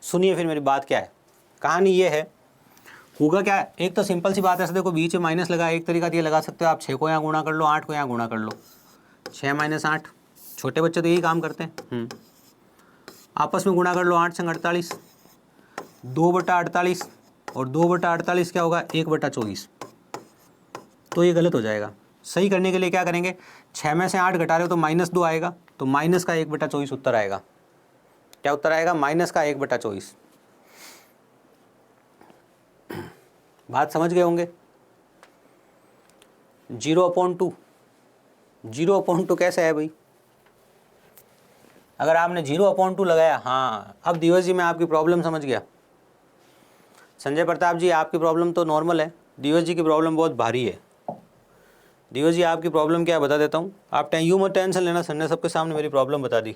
सुनिए फिर मेरी बात क्या है। कहानी ये है, होगा क्या, एक तो सिंपल सी बात है, ऐसे देखो बीच में माइनस लगा, एक तरीका ये लगा सकते हो आप, 6 को यहाँ गुणा कर लो, 8 को यहाँ गुणा कर लो, 6 - 8, छोटे बच्चे तो यही काम करते हैं। आपस में गुणा कर लो, 8 संग 48, 2/48, और 2/48 क्या होगा, 1/24। तो ये गलत हो जाएगा। सही करने के लिए क्या करेंगे, 6 में से 8 घटा रहे हो तो -2 आएगा, तो माइनस का 1/24 उत्तर आएगा। क्या उत्तर आएगा, माइनस का 1/24। बात समझ गए होंगे। 0/2, 0/2 कैसे है भाई, अगर आपने 0/2 लगाया, हाँ अब दिवस जी मैं आपकी प्रॉब्लम समझ गया। संजय प्रताप जी आपकी प्रॉब्लम तो नॉर्मल है, दिवस जी की प्रॉब्लम बहुत भारी है। दिवस जी आपकी प्रॉब्लम क्या है बता देता हूँ, आप यूँ मत टेंशन लेना, सर ने सबके सामने मेरी प्रॉब्लम बता दी।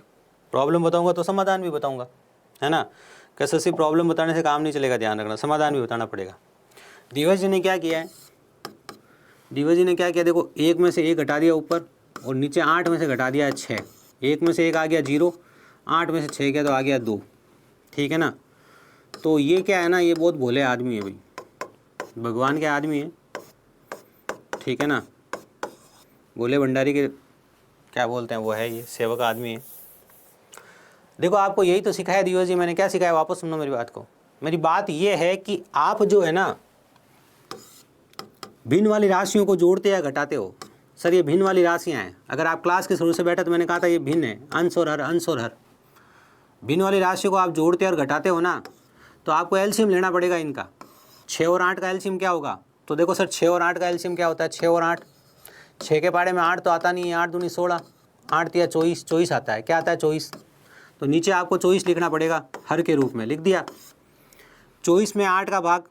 प्रॉब्लम बताऊँगा तो समाधान भी बताऊँगा, है ना। कैसे सिर्फ प्रॉब्लम बताने से काम नहीं चलेगा, ध्यान रखना, समाधान भी बताना पड़ेगा। दिवस जी ने क्या किया है, दिवस जी ने क्या किया, देखो 1 में से 1 घटा दिया ऊपर, और नीचे 8 में से घटा दिया है 6, 1 में से 1 आ गया 0, 8 में से 6 गया तो आ गया 2, ठीक है ना। तो ये क्या है ना, ये बहुत भोले आदमी है भाई, भगवान के आदमी है, ठीक है ना, भोले भंडारी के क्या बोलते हैं वो है, ये सेवक आदमी है। देखो आपको यही तो सिखाया दिवस जी, मैंने क्या सिखाया, वापस सुनो मेरी बात को। मेरी बात ये है कि आप जो है ना भिन्न वाली राशियों को जोड़ते या घटाते हो। सर ये भिन्न वाली राशियाँ हैं, अगर आप क्लास के शुरू से बैठे तो मैंने कहा था ये भिन्न है, अंश और हर, अंश और हर। भिन्न वाली राशियों को आप जोड़ते और घटाते हो ना, तो आपको एलसीएम लेना पड़ेगा इनका। 6 और 8 का एलसीएम क्या होगा, तो देखो सर 6 और 8 का एलसीएम क्या होता है, 6 और 8, 6 के पाड़े में 8 तो आता नहीं है, 8 दूनी 16, 8 तिया 24, 24 आता है, क्या आता है 24। तो नीचे आपको 24 लिखना पड़ेगा, हर के रूप में लिख दिया। 24 में 8 का भाग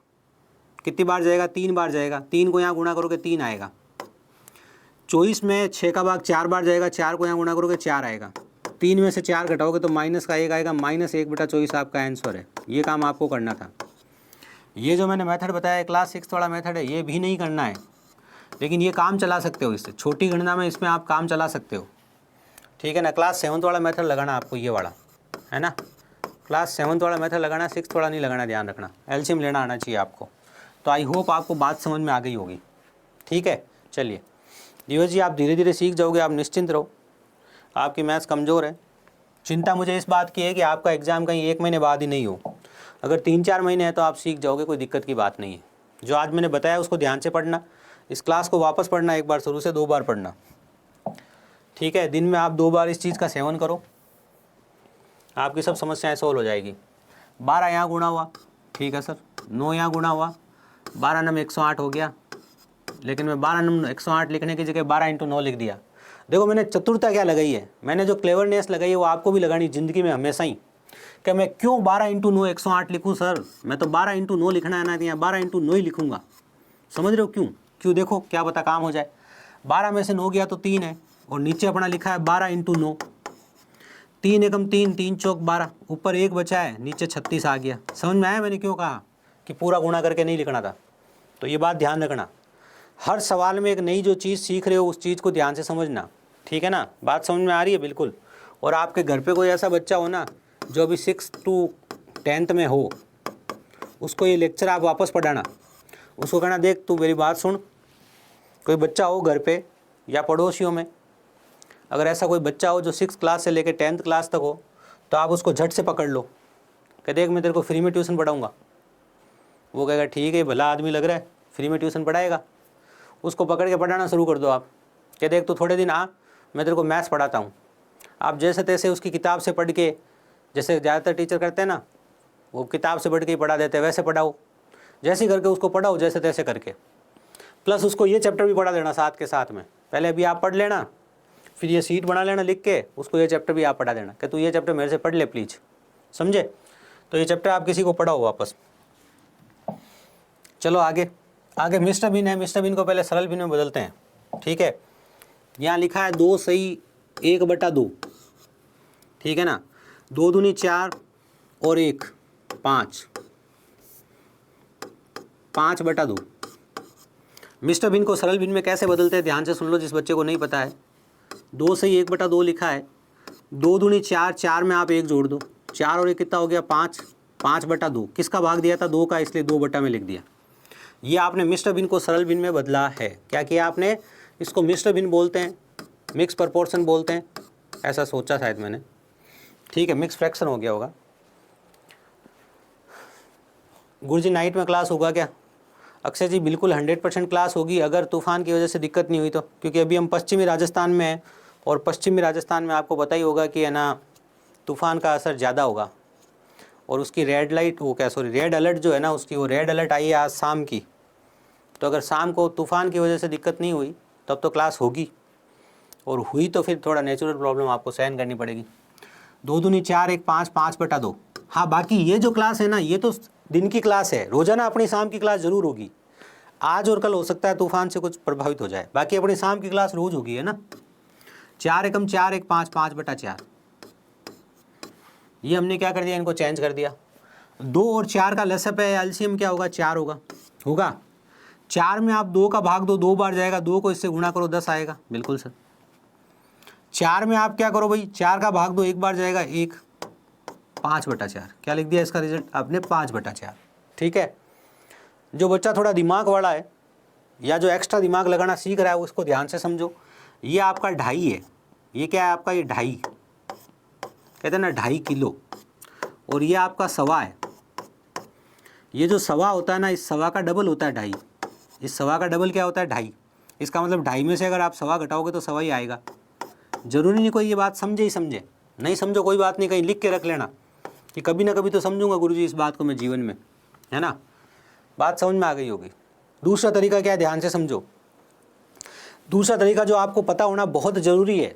कितनी बार जाएगा, 3 बार जाएगा, 3 को यहाँ गुणा करोगे 3 आएगा। 24 में 6 का भाग 4 बार जाएगा, 4 को यहाँ गुणा करोगे 4 आएगा। 3 में से 4 घटाओगे तो माइनस का 1 आएगा, -1/24 आपका आंसर है। ये काम आपको करना था। ये जो मैंने मेथड बताया क्लास 6 वाला मेथड है, ये भी नहीं करना है, लेकिन ये काम चला सकते हो इससे, छोटी गणना में इसमें आप काम चला सकते हो, ठीक है ना। क्लास 7 वाला मेथड लगाना आपको, ये वाला है ना, क्लास 7 वाला मेथड लगाना, 6 वाला नहीं लगाना, ध्यान रखना। एलसीएम लेना आना चाहिए आपको। तो आई होप आपको बात समझ में आ गई होगी, ठीक है। चलिए दिवस जी, आप धीरे धीरे सीख जाओगे, आप निश्चिंत रहो, आपकी मैथ्स कमज़ोर है। चिंता मुझे इस बात की है कि आपका एग्ज़ाम कहीं 1 महीने बाद ही नहीं हो। अगर 3-4 महीने हैं तो आप सीख जाओगे, कोई दिक्कत की बात नहीं है। जो आज मैंने बताया उसको ध्यान से पढ़ना, इस क्लास को वापस पढ़ना, एक बार शुरू से 2 बार पढ़ना, ठीक है। दिन में आप 2 बार इस चीज़ का सेवन करो, आपकी सब समस्याएं सॉल्व हो जाएगी। 12 यहाँ गुणा हुआ, ठीक है सर, 9 यहाँ गुणा हुआ, 12 नम 108 हो गया, लेकिन मैं 12 नम 108 लिखने की जगह 12 × 9 लिख दिया। देखो मैंने चतुरता क्या लगाई है, मैंने जो क्लेवरनेस लगाई है वो आपको भी लगानी ज़िंदगी में हमेशा ही, कि मैं क्यों 12 × 9 108 लिखूँ सर, मैं तो 12 × 9 लिखना है ना, यहाँ 12 × 9 ही लिखूँगा। समझ रहे हो क्यों, क्यों देखो क्या पता काम हो जाए। 12 में से 9 गया तो 3 है, और नीचे अपना लिखा है 12 × 9, 3 एकम 3, 3 चौक 12, ऊपर 1 बचा है, नीचे 36 आ गया। समझ में आया मैंने क्यों कहा कि पूरा गुणा करके नहीं लिखना था। तो ये बात ध्यान रखना, हर सवाल में एक नई जो चीज़ सीख रहे हो उस चीज़ को ध्यान से समझना, ठीक है ना। बात समझ में आ रही है बिल्कुल। और आपके घर पे कोई ऐसा बच्चा हो ना जो अभी 6 to 10th में हो, उसको ये लेक्चर आप वापस पढ़ाना, उसको कहना देख तू मेरी बात सुन। कोई बच्चा हो घर पे या पड़ोसियों में, अगर ऐसा कोई बच्चा हो जो 6th क्लास से लेकर 10th क्लास तक हो, तो आप उसको झट से पकड़ लो कि देख मैं तेरे को फ्री में ट्यूशन पढ़ाऊँगा। वो कहेगा ठीक है, भला आदमी लग रहा है, फ्री में ट्यूशन पढ़ाएगा। उसको पकड़ के पढ़ाना शुरू कर दो आप, कि देख तू थोड़े दिन आ, मैं तेरे को मैथ्स पढ़ाता हूँ। आप जैसे तैसे उसकी किताब से पढ़ के, जैसे ज़्यादातर टीचर करते हैं ना, वो किताब से पढ़ के ही पढ़ा देते हैं, वैसे पढ़ाओ, जैसे ही करके उसको पढ़ाओ, जैसे तैसे करके। प्लस उसको ये चैप्टर भी पढ़ा देना साथ के साथ में, पहले अभी आप पढ़ लेना, फिर ये सीट बना लेना लिख के, उसको ये चैप्टर भी आप पढ़ा देना कि तू ये चैप्टर मेरे से पढ़ ले प्लीज़, समझे। तो ये चैप्टर आप किसी को पढ़ाओ वापस। चलो आगे आगे मिस्टर बिन है, मिस्टर बिन को पहले सरल बिन में बदलते हैं, ठीक है। यहाँ लिखा है 2 सही 1/2, ठीक है ना। 2 दूनी 4 और 1 5, 5/2। मिस्टर बिन को सरल बिन में कैसे बदलते हैं ध्यान से सुन लो, जिस बच्चे को नहीं पता है। 2 सही 1/2 लिखा है, 2 दूनी 4, 4 में आप 1 जोड़ दो, 4 और 1 कितना हो गया 5, 5/2। किसका भाग दिया था 2 का, इसलिए 2 बटा में लिख दिया। ये आपने मिस्टर बिन को सरल बिन में बदला है। क्या किया आपने, इसको मिस्टर बिन बोलते हैं, मिक्स प्रपोर्शन बोलते हैं, ऐसा सोचा शायद मैंने, ठीक है। मिक्स फ्रैक्शन हो गया होगा। गुरुजी नाइट में क्लास होगा क्या? अक्षय जी बिल्कुल 100% क्लास होगी, अगर तूफ़ान की वजह से दिक्कत नहीं हुई तो, क्योंकि अभी हम पश्चिमी राजस्थान में हैं, और पश्चिमी राजस्थान में आपको पता ही होगा कि है ना तूफ़ान का असर ज़्यादा होगा, और उसकी रेड अलर्ट जो है ना उसकी, वो रेड अलर्ट आई है आज शाम की। तो अगर शाम को तूफ़ान की वजह से दिक्कत नहीं हुई तब तो क्लास होगी, और हुई तो फिर थोड़ा नेचुरल प्रॉब्लम आपको सहन करनी पड़ेगी। 2 दूनी 4 1 5, 5/2। हाँ बाकी ये जो क्लास है ना, ये तो दिन की क्लास है, रोज़ाना अपनी शाम की क्लास ज़रूर होगी। आज और कल हो सकता है तूफ़ान से कुछ प्रभावित हो जाए, बाकी अपनी शाम की क्लास रोज़ होगी, है ना। 4 एकम 4 1 5, 5/4। ये हमने क्या कर दिया, इनको चेंज कर दिया। 2 और 4 का लसअप है, एलसीएम क्या होगा 4 होगा। 4 में आप 2 का भाग दो, 2 बार जाएगा, 2 को इससे गुणा करो 10 आएगा, बिल्कुल सर। 4 में आप क्या करो भाई, 4 का भाग दो, एक बार जाएगा 1, 5/4। क्या लिख दिया इसका रिजल्ट आपने, 5/4। ठीक है, जो बच्चा थोड़ा दिमाग वाला है या जो एक्स्ट्रा दिमाग लगाना सीख रहा है उसको ध्यान से समझो। ये आपका 2.5 है, ये क्या है आपका, ये 2.5 कहते हैं ना, 2.5 किलो। और ये आपका 1.25 है। ये जो 1.25 होता है ना, इस 1.25 का डबल होता है 2.5। इस 1.25 का डबल क्या होता है, 2.5। इसका मतलब 2.5 में से अगर आप 1.25 घटाओगे तो 1.25 ही आएगा। जरूरी नहीं कोई ये बात समझे ही समझे, नहीं समझो कोई बात नहीं, कहीं लिख के रख लेना कि कभी ना कभी तो समझूंगा गुरुजी इस बात को मैं जीवन में, है ना। बात समझ में आ गई होगी। दूसरा तरीका क्या है, ध्यान से समझो। दूसरा तरीका जो आपको पता होना बहुत ज़रूरी है,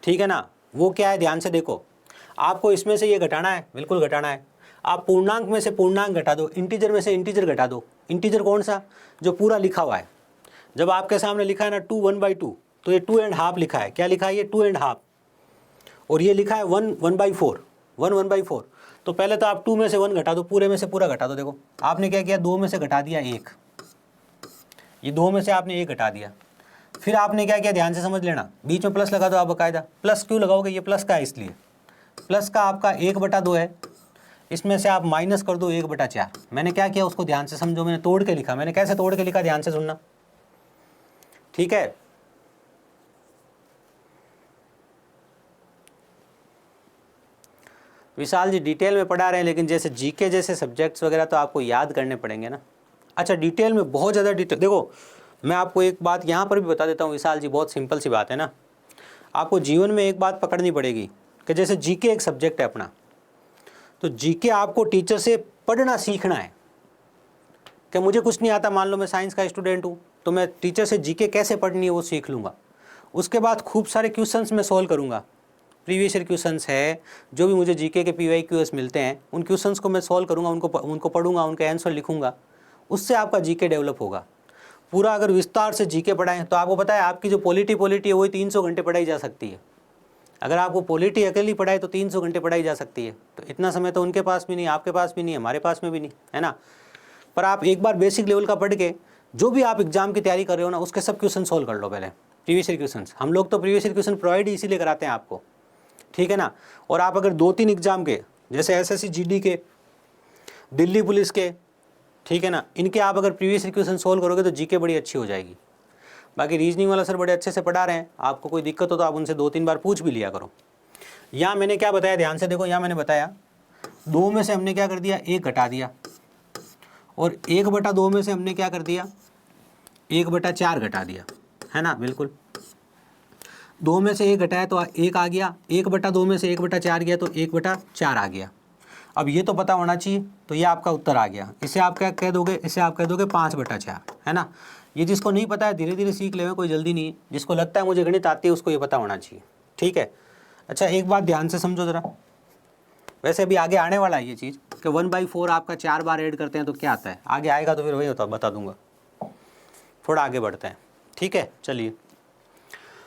ठीक है ना, वो क्या है, ध्यान से देखो। आपको इसमें से ये घटाना है, बिल्कुल घटाना है। आप पूर्णांक में से पूर्णांक घटा दो, इंटीजर में से इंटीजर घटा दो। इंटीजर कौन सा, जो पूरा लिखा हुआ है। जब आपके सामने लिखा है ना 2 1/2, तो ये 2.5 लिखा है। क्या लिखा है, ये 2.5। और ये लिखा है 1 1/4, 1 1/4। तो पहले तो आप 2 में से 1 घटा दो, पूरे में से पूरा घटा दो। देखो आपने क्या किया, 2 में से घटा दिया 1, ये 2 में से आपने 1 घटा दिया। फिर आपने क्या किया, ध्यान से समझ लेना, बीच में प्लस लगा दो आप बाकायदा। प्लस क्यों लगाओगे, ये प्लस का है इसलिए। प्लस का आपका 1/2 है, इसमें से आप माइनस कर दो 1/4। मैंने क्या किया उसको ध्यान से समझो, मैंने तोड़ के लिखा। मैंने कैसे तोड़ के लिखा, ध्यान से सुनना, ठीक है। विशाल जी डिटेल में पढ़ा रहे हैं, लेकिन जैसे जीके जैसे सब्जेक्ट्स वगैरह तो आपको याद करने पड़ेंगे ना। अच्छा डिटेल में, बहुत ज़्यादा डिटेल, देखो मैं आपको एक बात यहाँ पर भी बता देता हूँ विशाल जी, बहुत सिंपल सी बात है ना। आपको जीवन में एक बात पकड़नी पड़ेगी कि जैसे जीके एक सब्जेक्ट है अपना, तो जीके आपको टीचर से पढ़ना सीखना है। कि मुझे कुछ नहीं आता, मान लो मैं साइंस का स्टूडेंट हूँ, तो मैं टीचर से जीके कैसे पढ़नी है वो सीख लूँगा। उसके बाद खूब सारे क्वेश्चंस मैं सॉल्व करूँगा। प्रीवियस ईयर क्वेश्चंस है, जो भी मुझे जीके के PYQs मिलते हैं, उन क्वेश्चंस को मैं सॉल्व करूँगा, उनको पढ़ूंगा, उनके आंसर लिखूँगा। उससे आपका जीके डेवलप होगा। पूरा अगर विस्तार से जीके पढ़ाएं तो आपको पता है आपकी जो पॉलिटी है वही 300 घंटे पढ़ाई जा सकती है। अगर आपको पॉलिटी अकेली पढ़ाए तो 300 घंटे पढ़ाई जा सकती है। तो इतना समय तो उनके पास भी नहीं, आपके पास भी नहीं, हमारे पास में भी नहीं, है ना। पर आप एक बार बेसिक लेवल का पढ़ के जो भी आप एग्जाम की तैयारी कर रहे हो ना, उसके सब क्वेश्चन सॉल्व कर लो पहले, प्रीवियस ईयर क्वेश्चन। हम लोग तो प्रीवियस ईयर क्वेश्चन प्रोवाइड ही इसीलिए कराते हैं आपको, ठीक है ना। और आप अगर 2-3 एग्जाम के, जैसे SSC GD के, दिल्ली पुलिस के, ठीक है ना, इनके आप अगर प्रीवियस ईयर क्वेश्चन सॉल्व करोगे तो जीके बड़ी अच्छी हो जाएगी। बाकी रीजनिंग वाला सर बड़े अच्छे से पढ़ा रहे हैं, आपको कोई दिक्कत हो तो आप उनसे 2-3 बार पूछ भी लिया करो। यहाँ मैंने क्या बताया, ध्यान से देखो, यहाँ मैंने बताया 2 में से हमने क्या कर दिया, 1 घटा दिया। और 1/2 में से हमने क्या कर दिया, 1/4 घटा दिया, है ना। बिल्कुल 2 में से 1 घटाया तो 1 आ गया, 1/2 में से 1/4 गया तो 1/4 आ गया। अब ये तो पता होना चाहिए, तो ये आपका उत्तर आ गया। इसे आप क्या कह दोगे, इसे आप कह दोगे 5/4, है ना। ये जिसको नहीं पता है धीरे धीरे सीख लेवे, कोई जल्दी नहीं है। जिसको लगता है मुझे गणित आती है उसको ये पता होना चाहिए, ठीक है। अच्छा एक बात ध्यान से समझो ज़रा, वैसे अभी आगे आने वाला है ये चीज़ कि 1/4 आपका 4 बार ऐड करते हैं तो क्या आता है, आगे आएगा तो फिर वही होता बता दूंगा। थोड़ा आगे बढ़ते हैं, ठीक है। चलिए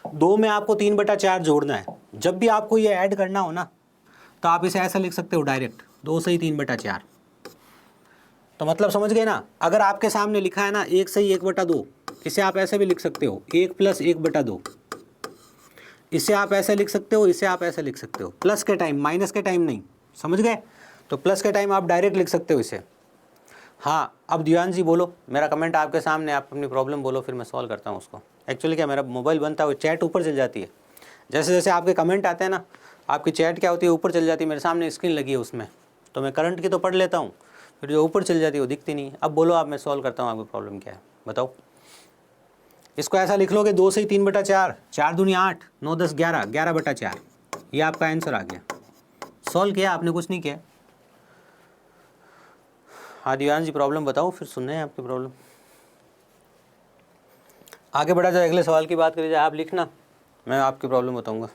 2 में आपको 3/4 जोड़ना है। जब भी आपको ये ऐड करना हो ना, तो आप इसे ऐसा लिख सकते हो डायरेक्ट, 2 सही 3/4। तो मतलब समझ गए ना। अगर आपके सामने लिखा है ना 1 सही 1/2, इसे आप ऐसे भी लिख सकते हो 1 + 1/2। इसे आप ऐसे लिख सकते हो, इसे आप ऐसे लिख सकते हो, प्लस के टाइम, माइनस के टाइम नहीं, समझ गए। तो प्लस के टाइम आप डायरेक्ट लिख सकते हो इसे। हाँ अब दिवान जी बोलो, मेरा कमेंट आपके सामने, आप अपनी प्रॉब्लम बोलो, फिर मैं सॉल्व करता हूँ उसको। एक्चुअली क्या मेरा मोबाइल बनता है, वो चैट ऊपर चल जाती है। जैसे जैसे आपके कमेंट आते हैं ना, आपकी चैट क्या होती है, ऊपर चल जाती है। मेरे सामने स्क्रीन लगी है उसमें, तो मैं करंट की तो पढ़ लेता हूँ, फिर जो ऊपर चल जाती है वो दिखती नहीं है। अब बोलो आप, मैं सॉल्व करता हूँ, आपकी प्रॉब्लम क्या है बताओ। इसको ऐसा लिख लोगे 2 सही 3/4, 4 दूनी 8, 9 10 11, 11/4। ये आपका आंसर आ गया। सॉल्व किया आपने, कुछ नहीं किया। हाँ दिवान जी प्रॉब्लम बताओ, फिर सुनना है आपकी प्रॉब्लम। आगे बढ़ा जाए, अगले सवाल की बात करी जाए, आप लिखना, मैं आपकी प्रॉब्लम बताऊंगा।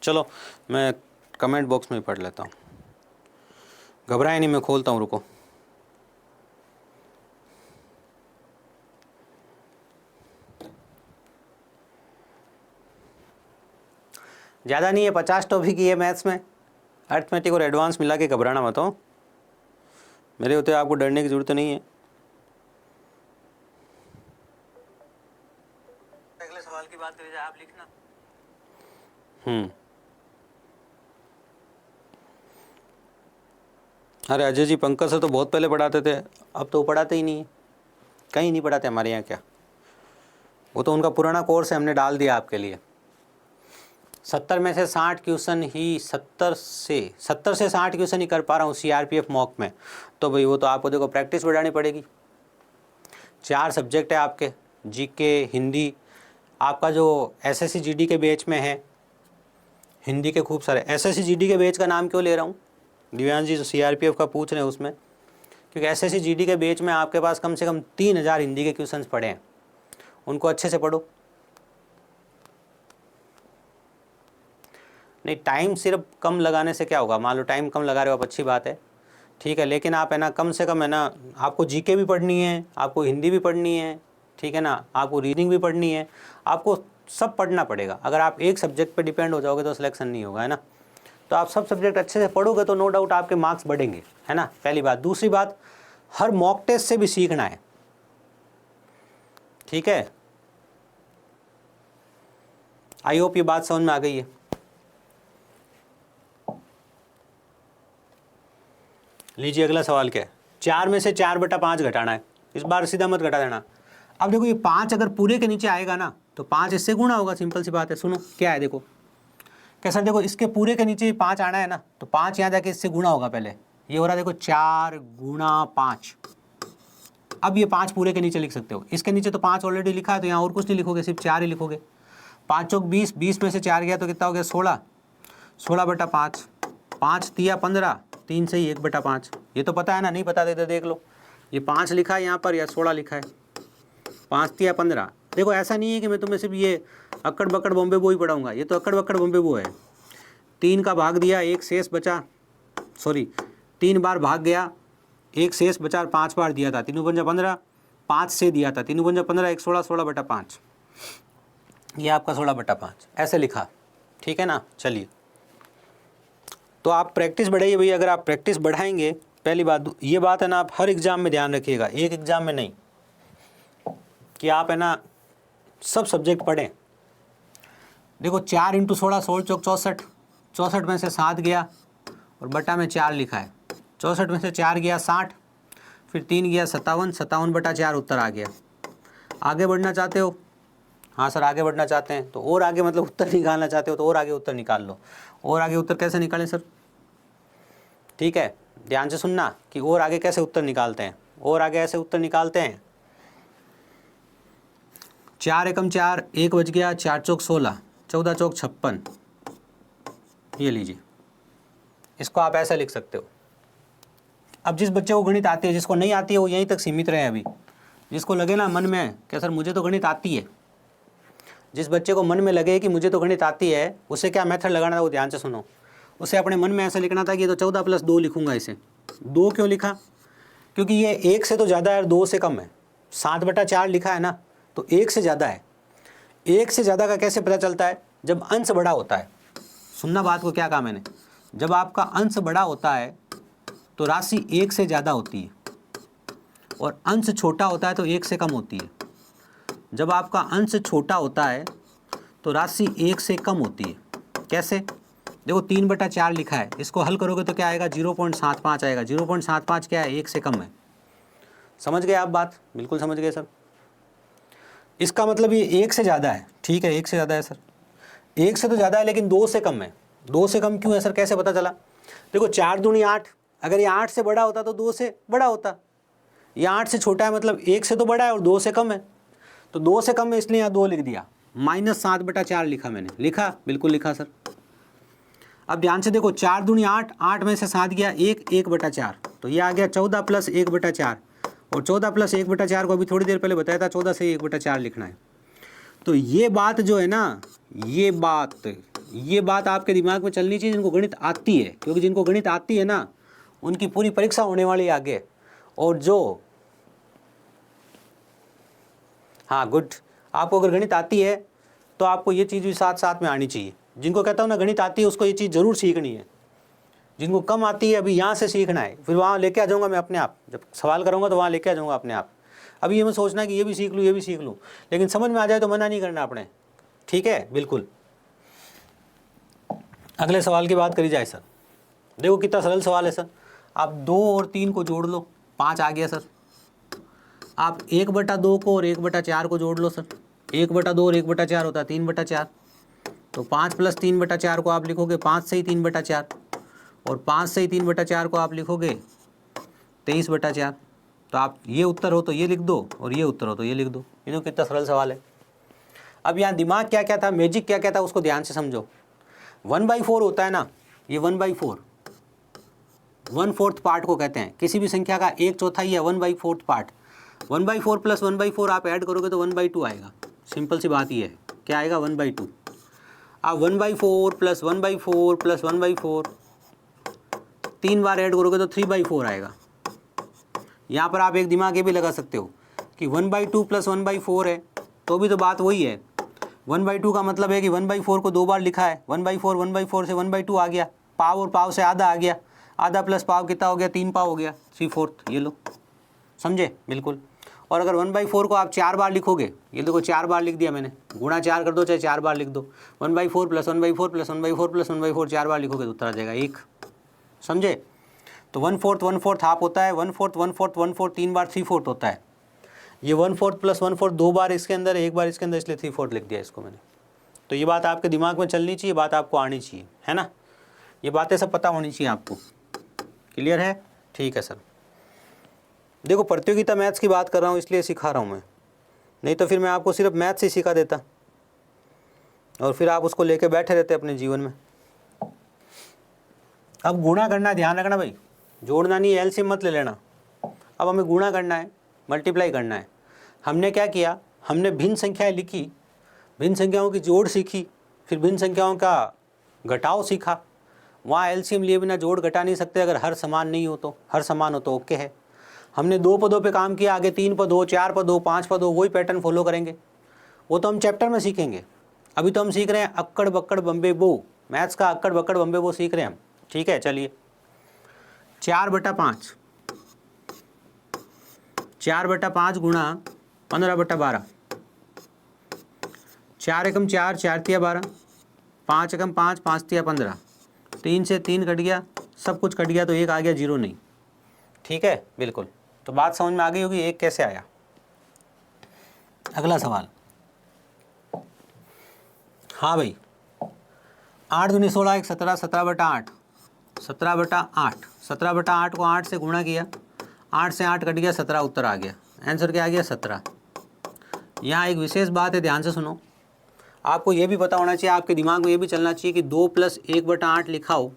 चलो मैं कमेंट बॉक्स में ही पढ़ लेता हूँ, घबराए नहीं, मैं खोलता हूँ, रुको। ज़्यादा नहीं है, 50 टॉपिक ही है मैथ्स में, अर्थमेटिक और एडवांस मिला के, घबराना मत हो। मेरे होते आपको डरने की ज़रूरत नहीं है। अगले सवाल की बात करी जाए, आप लिखना। अरे अजय जी, पंकज से तो बहुत पहले पढ़ाते थे, अब तो वो पढ़ाते ही नहीं है, कहीं नहीं पढ़ाते हमारे यहाँ। क्या, वो तो उनका पुराना कोर्स है, हमने डाल दिया आपके लिए। 70 में से 60 क्वेश्चन ही 70 से 60 क्वेश्चन ही कर पा रहा हूँ CRPF मॉक में, तो भाई वो तो आपको देखो प्रैक्टिस बढ़ानी पड़ेगी। 4 सब्जेक्ट है आपके, जीके, हिंदी, आपका जो SSC GD के बैच में है हिंदी के खूब सारे। SSC GD के बैच का नाम क्यों ले रहा हूँ, दिव्यांश जी जो CRPF का पूछ रहे हैं उसमें, क्योंकि SSC GD के बैच में आपके पास कम से कम 3000 हिंदी के क्वेश्चंस पड़े हैं, उनको अच्छे से पढ़ो। नहीं, टाइम सिर्फ कम लगाने से क्या होगा, मान लो टाइम कम लगा रहे हो आप, अच्छी बात है, ठीक है, लेकिन आप है ना कम से कम है ना, आपको जीके भी पढ़नी है, आपको हिंदी भी पढ़नी है, ठीक है ना, आपको रीडिंग भी पढ़नी है, आपको सब पढ़ना पड़ेगा। अगर आप एक सब्जेक्ट पे डिपेंड हो जाओगे तो सिलेक्शन नहीं होगा, है ना। तो आप सब सब्जेक्ट अच्छे से पढ़ोगे तो नो डाउट आपके मार्क्स बढ़ेंगे, है ना, पहली बात। दूसरी बात, हर मॉक टेस्ट से भी सीखना है, ठीक है। आई होप ये बात समझ में आ गई है। लीजिए अगला सवाल क्या है, 4 में से 4/5 घटाना है, इस बार सीधा मत घटा देना। अब देखो ये 5 अगर पूरे के नीचे आएगा ना तो 5 इससे गुणा होगा, सिंपल सी बात है। सुनो क्या है, देखो कैसा, देखो इसके पूरे के नीचे 5 आना है ना, तो 5 यहाँ जाके इससे गुणा होगा। पहले ये हो रहा है देखो 4 × 5। अब ये 5 पूरे के नीचे लिख सकते हो, इसके नीचे तो 5 ऑलरेडी लिखा है, तो यहाँ और कुछ नहीं लिखोगे, सिर्फ 4 ही लिखोगे। 5 चौक 20, 20 में से 4 गया तो कितना हो गया 16, 16/5, 5 तिया 15, 3 से ही 1/5। ये तो पता है ना, नहीं पता देते देख लो, ये 5 लिखा है यहाँ पर या 16 लिखा है, 5 तिया 15। देखो ऐसा नहीं है कि मैं तुम्हें सिर्फ ये अक्कड़ बक्कड़ बॉम्बे बो ही पढ़ाऊंगा, ये तो अक्कड़ बक्कड़ बॉम्बे बो है। 3 का भाग दिया, 1 शेष बचा, सॉरी 3 बार भाग गया, 1 शेष बचा, 5 बार दिया था, 3 × 5 15, 5 से दिया था, 3 × 15 1 16, 16/5, ये आपका 16/5 ऐसे लिखा, ठीक है ना। चलिए, तो आप प्रैक्टिस बढ़ाइए भैया, अगर आप प्रैक्टिस बढ़ाएंगे, पहली बात ये बात है ना, आप हर एग्ज़ाम में ध्यान रखिएगा, एक एग्ज़ाम में नहीं, कि आप है ना सब सब्जेक्ट पढ़ें। देखो 4 × 16, 16 चौक 64, 64 में से 7 गया और बटा में 4 लिखा है, 64 में से 4 गया 60, फिर 3 गया 57, 57/4 उत्तर आ गया। आगे बढ़ना चाहते हो, हाँ सर आगे बढ़ना चाहते हैं, तो और आगे मतलब उत्तर निकालना चाहते हो तो और आगे उत्तर निकाल लो। और आगे उत्तर कैसे निकालें सर, ठीक है, ध्यान से सुनना कि और आगे कैसे उत्तर निकालते हैं। और आगे ऐसे उत्तर निकालते हैं, 4 एकम 4, 1 बच गया, 4 चौक 16, 14 चौक 56, ये लीजिए, इसको आप ऐसा लिख सकते हो। अब जिस बच्चे को गणित आती है, जिसको नहीं आती है वो यहीं तक सीमित रहे अभी। जिसको लगे ना मन में क्या सर मुझे तो गणित आती है, जिस बच्चे को मन में लगे कि मुझे तो गणित आती है, उसे क्या मेथड लगाना था वो ध्यान से सुनो। उसे अपने मन में ऐसा लिखना था कि ये तो 14 + 2 लिखूंगा। इसे 2 क्यों लिखा, क्योंकि ये 1 से तो ज़्यादा है और 2 से कम है। 7/4 लिखा है ना, तो 1 से ज़्यादा है। 1 से ज़्यादा का कैसे पता चलता है, जब अंश बड़ा होता है। सुनना बात को, क्या कहा मैंने, जब आपका अंश बड़ा होता है तो राशि 1 से ज़्यादा होती है, और अंश छोटा होता है तो 1 से कम होती है। जब आपका अंश छोटा होता है तो राशि 1 से कम होती है। कैसे, देखो 3/4 लिखा है, इसको हल करोगे तो क्या आएगा, 0.75 आएगा। 0.75 क्या है, 1 से कम है। समझ गए आप बात, बिल्कुल समझ गए सर। इसका मतलब ये 1 से ज़्यादा है, ठीक है 1 से ज़्यादा है सर, 1 से तो ज़्यादा है लेकिन 2 से कम है। 2 से कम क्यों है सर, कैसे पता चला, देखो 4 दूनी 8, अगर ये 8 से बड़ा होता तो 2 से बड़ा होता। ये 8 से छोटा है मतलब 1 से तो बड़ा है और 2 से कम है, तो 2 से कम है इसलिए यहाँ 2 लिख दिया। -7/4 लिखा मैंने, लिखा, बिल्कुल लिखा सर। अब ध्यान से देखो, 4 दूनी 8, 8 में से 7 गया 1, 1/4, तो ये आ गया 14 + 1/4, और 14 + 1/4 को अभी थोड़ी देर पहले बताया था 14 से 1/4 लिखना है। तो ये बात जो है ना, ये बात आपके दिमाग में चलनी चाहिए जिनको गणित आती है, क्योंकि जिनको गणित आती है ना उनकी पूरी परीक्षा होने वाली है आगे। और जो हाँ गुड, आपको अगर गणित आती है तो आपको ये चीज़ भी साथ साथ में आनी चाहिए। जिनको कहता हूँ ना गणित आती है उसको ये चीज़ ज़रूर सीखनी है। जिनको कम आती है अभी यहाँ से सीखना है, फिर वहाँ लेके आ जाऊँगा मैं अपने आप, जब सवाल करूँगा तो वहाँ लेके आ जाऊँगा अपने आप। अभी ये मैं सोचना कि ये भी सीख लूँ ये भी सीख लूँ, लेकिन समझ में आ जाए तो मना नहीं करना अपने, ठीक है, बिल्कुल। अगले सवाल की बात करी जाए सर। देखो कितना सरल सवाल है सर। आप 2 और 3 को जोड़ लो, 5 आ गया सर। आप 1/2 को और 1/4 को जोड़ लो सर। 1/2 और 1/4 होता है 3/4। तो 5 + 3/4 को आप लिखोगे 5 से ही 3/4, और 5 से ही 3/4 को आप लिखोगे 23/4। तो आप ये उत्तर हो तो ये लिख दो, और ये उत्तर हो तो ये लिख दो। ये तो कितना सरल सवाल है। अब यहाँ दिमाग क्या क्या था, मैजिक क्या क्या था, उसको ध्यान से समझो। 1/4 होता है ना, ये 1/4 1/4 पार्ट को कहते हैं। किसी भी संख्या का 1/4 या 1/4 पार्ट। 1/4 + 1/4 आप ऐड करोगे तो 1/2 आएगा। सिंपल सी बात ये है, क्या आएगा 1/2। आप 1/4 + 1/4 + 1/4 3 बार ऐड करोगे तो 3/4 आएगा। यहाँ पर आप एक दिमाग ये भी लगा सकते हो कि 1/2 + 1/4 है तो भी तो बात वही है। 1/2 का मतलब है कि 1/4 को 2 बार लिखा है। 1/4 1/4 से 1/2 आ गया, पाव और पाव से आधा आ गया, आधा प्लस पाव कितना हो गया, 3 पाव हो गया, 3/4। ये लो, समझे बिल्कुल। और अगर 1/4 को आप 4 बार लिखोगे, ये देखो 4 बार लिख दिया मैंने, गुणा 4 कर दो चाहे 4 बार लिख दो। 1/4 + 1/4 + 1/4 + 1/4 4 बार लिखोगे तो उत्तर आ जाएगा 1। समझे। तो 1/4 1/4 हाफ होता है, 1/4 1/4 1/4 3 बार 3/4 होता है। ये 1/4 + 1/4 2 बार इसके अंदर, 1 बार इसके अंदर, इसलिए 3/4 लिख दिया इसको मैंने। तो ये बात आपके दिमाग में चलनी चाहिए, बात आपको आनी चाहिए, है ना। ये बातें सब पता होनी चाहिए आपको। क्लियर है, ठीक है सर। देखो प्रतियोगिता मैथ्स की बात कर रहा हूँ इसलिए सिखा रहा हूँ मैं, नहीं तो फिर मैं आपको सिर्फ मैथ्स ही सिखा देता और फिर आप उसको लेके बैठे रहते अपने जीवन में। अब गुणा करना, ध्यान रखना भाई, जोड़ना नहीं, एलसीएम मत ले लेना। अब हमें गुणा करना है, मल्टीप्लाई करना है। हमने क्या किया, हमने भिन्न संख्याएं लिखी, भिन्न संख्याओं की जोड़ सीखी, फिर भिन्न संख्याओं का घटाव सीखा। वहाँ एलसीएम लिए बिना जोड़ घटा नहीं सकते अगर हर समान नहीं हो तो। हर समान हो तो ओके है। हमने 2 पदों पे काम किया, आगे 3 पद हो, 4 पद हो, 5 पद हो, वही पैटर्न फॉलो करेंगे। वो तो हम चैप्टर में सीखेंगे। अभी तो हम सीख रहे हैं अक्कड़ बक्कड़ बम्बे बो, मैथ्स का अक्कड़ बक्कड़ बम्बे बो सीख रहे हैं हम। ठीक है, चलिए 4/5, 4/5 गुणा 15/12, 4 एकम 4, 4 तिया 12, 5 एकम 5, 5 तिया 15, 3 से 3 कट गया, सब कुछ कट गया तो 1 आ गया, 0 नहीं। ठीक है, बिल्कुल। तो बात समझ में आ गई होगी 1 कैसे आया। अगला सवाल, हाँ भाई, 8 दूनी 16 1 17, 17/8, 17/8, 17/8 को 8 से गुणा किया, 8 से 8 कट गया, 17 उत्तर आ गया। आंसर क्या आ गया, 17। यहाँ एक विशेष बात है, ध्यान से सुनो। आपको ये भी पता होना चाहिए, आपके दिमाग में ये भी चलना चाहिए कि 2 + 1/8 लिखा हो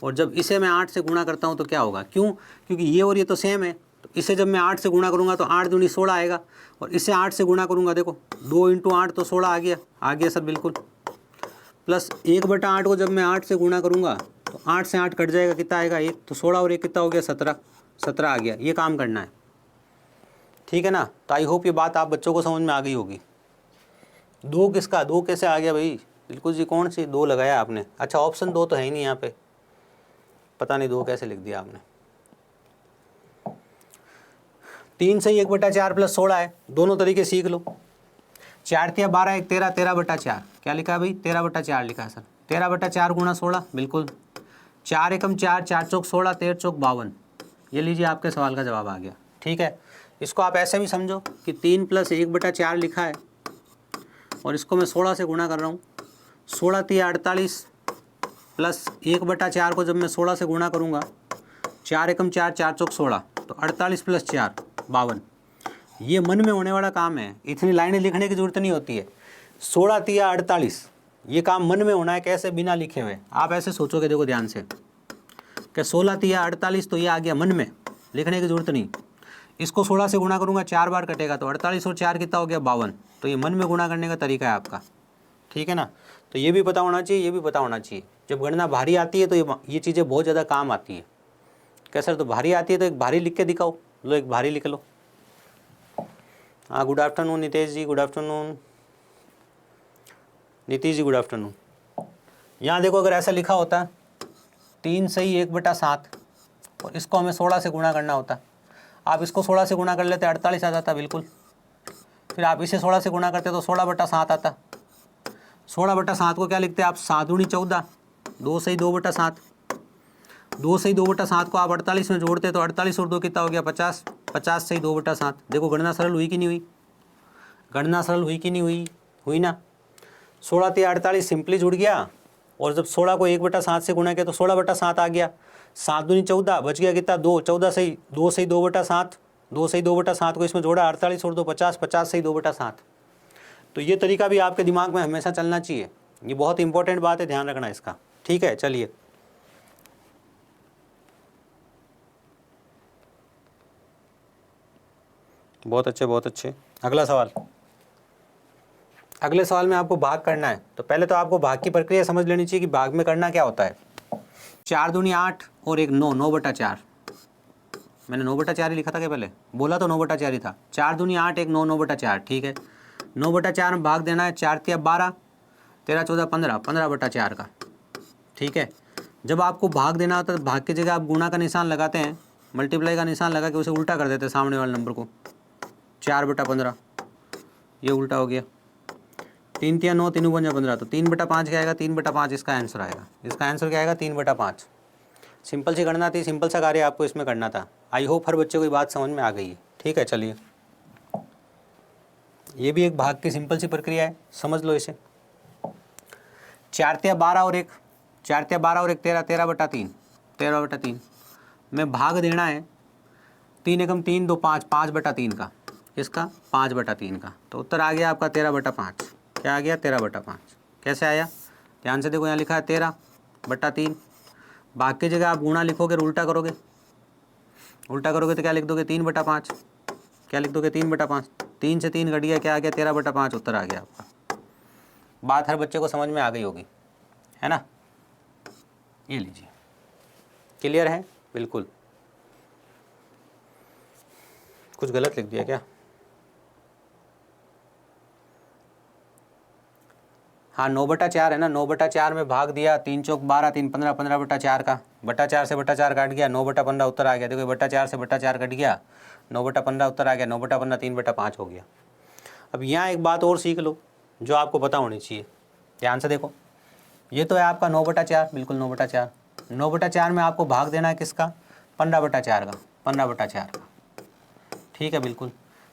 और जब इसे मैं 8 से गुणा करता हूँ तो क्या होगा। क्यों, क्योंकि ये और ये तो सेम है। तो इसे जब मैं 8 से गुणा करूँगा तो 8 दूनी 16 आएगा, और इसे 8 से गुणा करूँगा, देखो 2 × 8 तो 16 आ गया सर, बिल्कुल। प्लस 1/8 को जब मैं 8 से गुणा करूँगा तो 8 से 8 कट जाएगा, कितना आएगा 1, तो 16 और 1 कितना हो गया, 17, 17 आ गया। ये काम करना है, ठीक है ना। तो आई होप ये बात आप बच्चों को समझ में आ गई होगी। 2 किसका, 2 कैसे आ गया भाई, बिल्कुल जी, कौन सी 2 लगाया आपने। अच्छा, ऑप्शन 2 तो है ही नहीं यहाँ पे, पता नहीं 2 कैसे लिख दिया आपने। 3 से 1/4 + 16 है, दोनों तरीके सीख लो। 4 तिया 12 1 13, 13/4 क्या लिखा है भाई, 13/4 लिखा है सर। 13/4 गुणा 16, बिल्कुल। 4 एकम 4, 4 चौक 16, 13 चौक 52। ये लीजिए, आपके सवाल का जवाब आ गया। ठीक है, इसको आप ऐसे भी समझो कि 3 + 1/4 लिखा है और इसको मैं 16 से गुणा कर रहा हूँ। 16 तिया 48 प्लस 1/4 को जब मैं 16 से गुणा करूँगा, 4 एकम 4, 4 चौक 16, तो 48 + 4 52। ये मन में होने वाला काम है, इतनी लाइनें लिखने की जरूरत नहीं होती है। 16 तिया 48, ये काम मन में होना है, कैसे, बिना लिखे हुए। आप ऐसे सोचोगे, देखो ध्यान से, कि 16 तिया 48, तो ये आ गया मन में, लिखने की जरूरत नहीं। इसको 16 से गुणा करूँगा, 4 बार कटेगा, तो 48 और 4 कितना हो गया, 52। तो ये मन में गुणा करने का तरीका है आपका, ठीक है ना। तो ये भी पता होना चाहिए, ये भी पता होना चाहिए। जब गणना भारी आती है तो ये चीज़ें बहुत ज़्यादा काम आती है। क्या सर, तो भारी आती है तो एक भारी लिख के दिखाओ, लो एक भारी लिख लो। हाँ, गुड आफ्टरनून नितेश जी, good afternoon Nitish ji, good afternoon. यहाँ देखो, अगर ऐसा लिखा होता 3 सही 1/7 और इसको हमें 16 से गुणा करना होता, आप इसको 16 से गुणा कर लेते 48 आ जाता, बिल्कुल। फिर आप इसे 16 से गुणा करते तो 16/7 आता। 16/7 को क्या लिखते हैं आप, 7 दूनी 14, 2 सही 2/7, 2 सही 2/7 को आप 48 में जोड़ते तो 48 और 2 कितना हो गया 50, 50 सही 2/7। देखो गणना सरल हुई कि नहीं हुई, गणना सरल हुई कि नहीं हुई, हुई ना। 16 × 48 सिंपली जुड़ गया, और जब 16 को 1/7 से गुणा किया तो 16/7 आ गया। 7 दूनी 14, बच गया कितना 2, 14 सही 2 सही 2/7, 2 सही 2/7 को इसमें जोड़ा 48 और 2 50, 50 सही 2/7। तो ये तरीका भी आपके दिमाग में हमेशा चलना चाहिए, ये बहुत इंपॉर्टेंट बात है, ध्यान रखना इसका। ठीक है, चलिए बहुत अच्छे बहुत अच्छे। अगला सवाल, अगले सवाल में आपको भाग करना है। तो पहले तो आपको भाग की प्रक्रिया समझ लेनी चाहिए कि भाग में करना क्या होता है। 4 दूनी 8 और 1 9, 9/4। मैंने 9/4 ही लिखा था क्या, पहले बोला तो 9/4 ही था। 4 दूनी 8, 1 9, 9/4। ठीक है, 9/4 में भाग देना है, 4 × 12, 13 14 15, 15/4 का। ठीक है, जब आपको भाग देना होता है तो भाग की जगह आप गुणा का निशान लगाते हैं, मल्टीप्लाई का निशान लगा के उसे उल्टा कर देते हैं सामने वाले नंबर को। 4/15 ये उल्टा हो गया। 3 × 9, 3 × 5 15, तो 3/5 क्या आएगा, 3/5 इसका आंसर आएगा। इसका आंसर क्या आएगा, 3/5। सिंपल सी गणना थी, सिंपल सा कार्य आपको इसमें करना था। आई होप हर बच्चे को ये बात समझ में आ गई है। ठीक है, चलिए ये भी एक भाग की सिंपल सी प्रक्रिया है, समझ लो इसे। 4 × 12 और 1, 4 × 12 और 1 13, 13/3, 13/3 में भाग देना है। 3 एकम 3 2 5, 5/3 का, इसका 5/3 का। तो उत्तर आ गया आपका 13/5। क्या आ गया, 13/5। कैसे आया, ध्यान से देखो, यहाँ लिखा है 13/3। भाग की जगह आप गुणा लिखोगे और उल्टा करोगे, उल्टा करोगे तो क्या लिख दोगे, 3/5। क्या लिख दोगे, 3/5। 3 से 3 घट गया, क्या आ गया, 13/5 उत्तर आ गया आपका। बात हर बच्चे को समझ में आ गई होगी, है ना। ये लीजिए, क्लियर है बिल्कुल। कुछ गलत लिख दिया क्या, हाँ 9/4 है ना, 9/4 में भाग दिया, 3 चौक 12, 3 15, 15/4 का। बटा 4 से बटा 4 काट गया, 9/15 उत्तर आ गया। देखो बटा 4 से बटा 4 कट गया, 9/15 उत्तर आ गया। 9/15 3/5 हो गया। अब यहाँ एक बात और सीख लो जो आपको पता होनी चाहिए, ध्यान से देखो। ये तो है आपका 9/4, बिल्कुल 9/4। 9/4 में आपको भाग देना है किसका, 15/4 का, 15/4 का। ठीक है, बिल्कुल।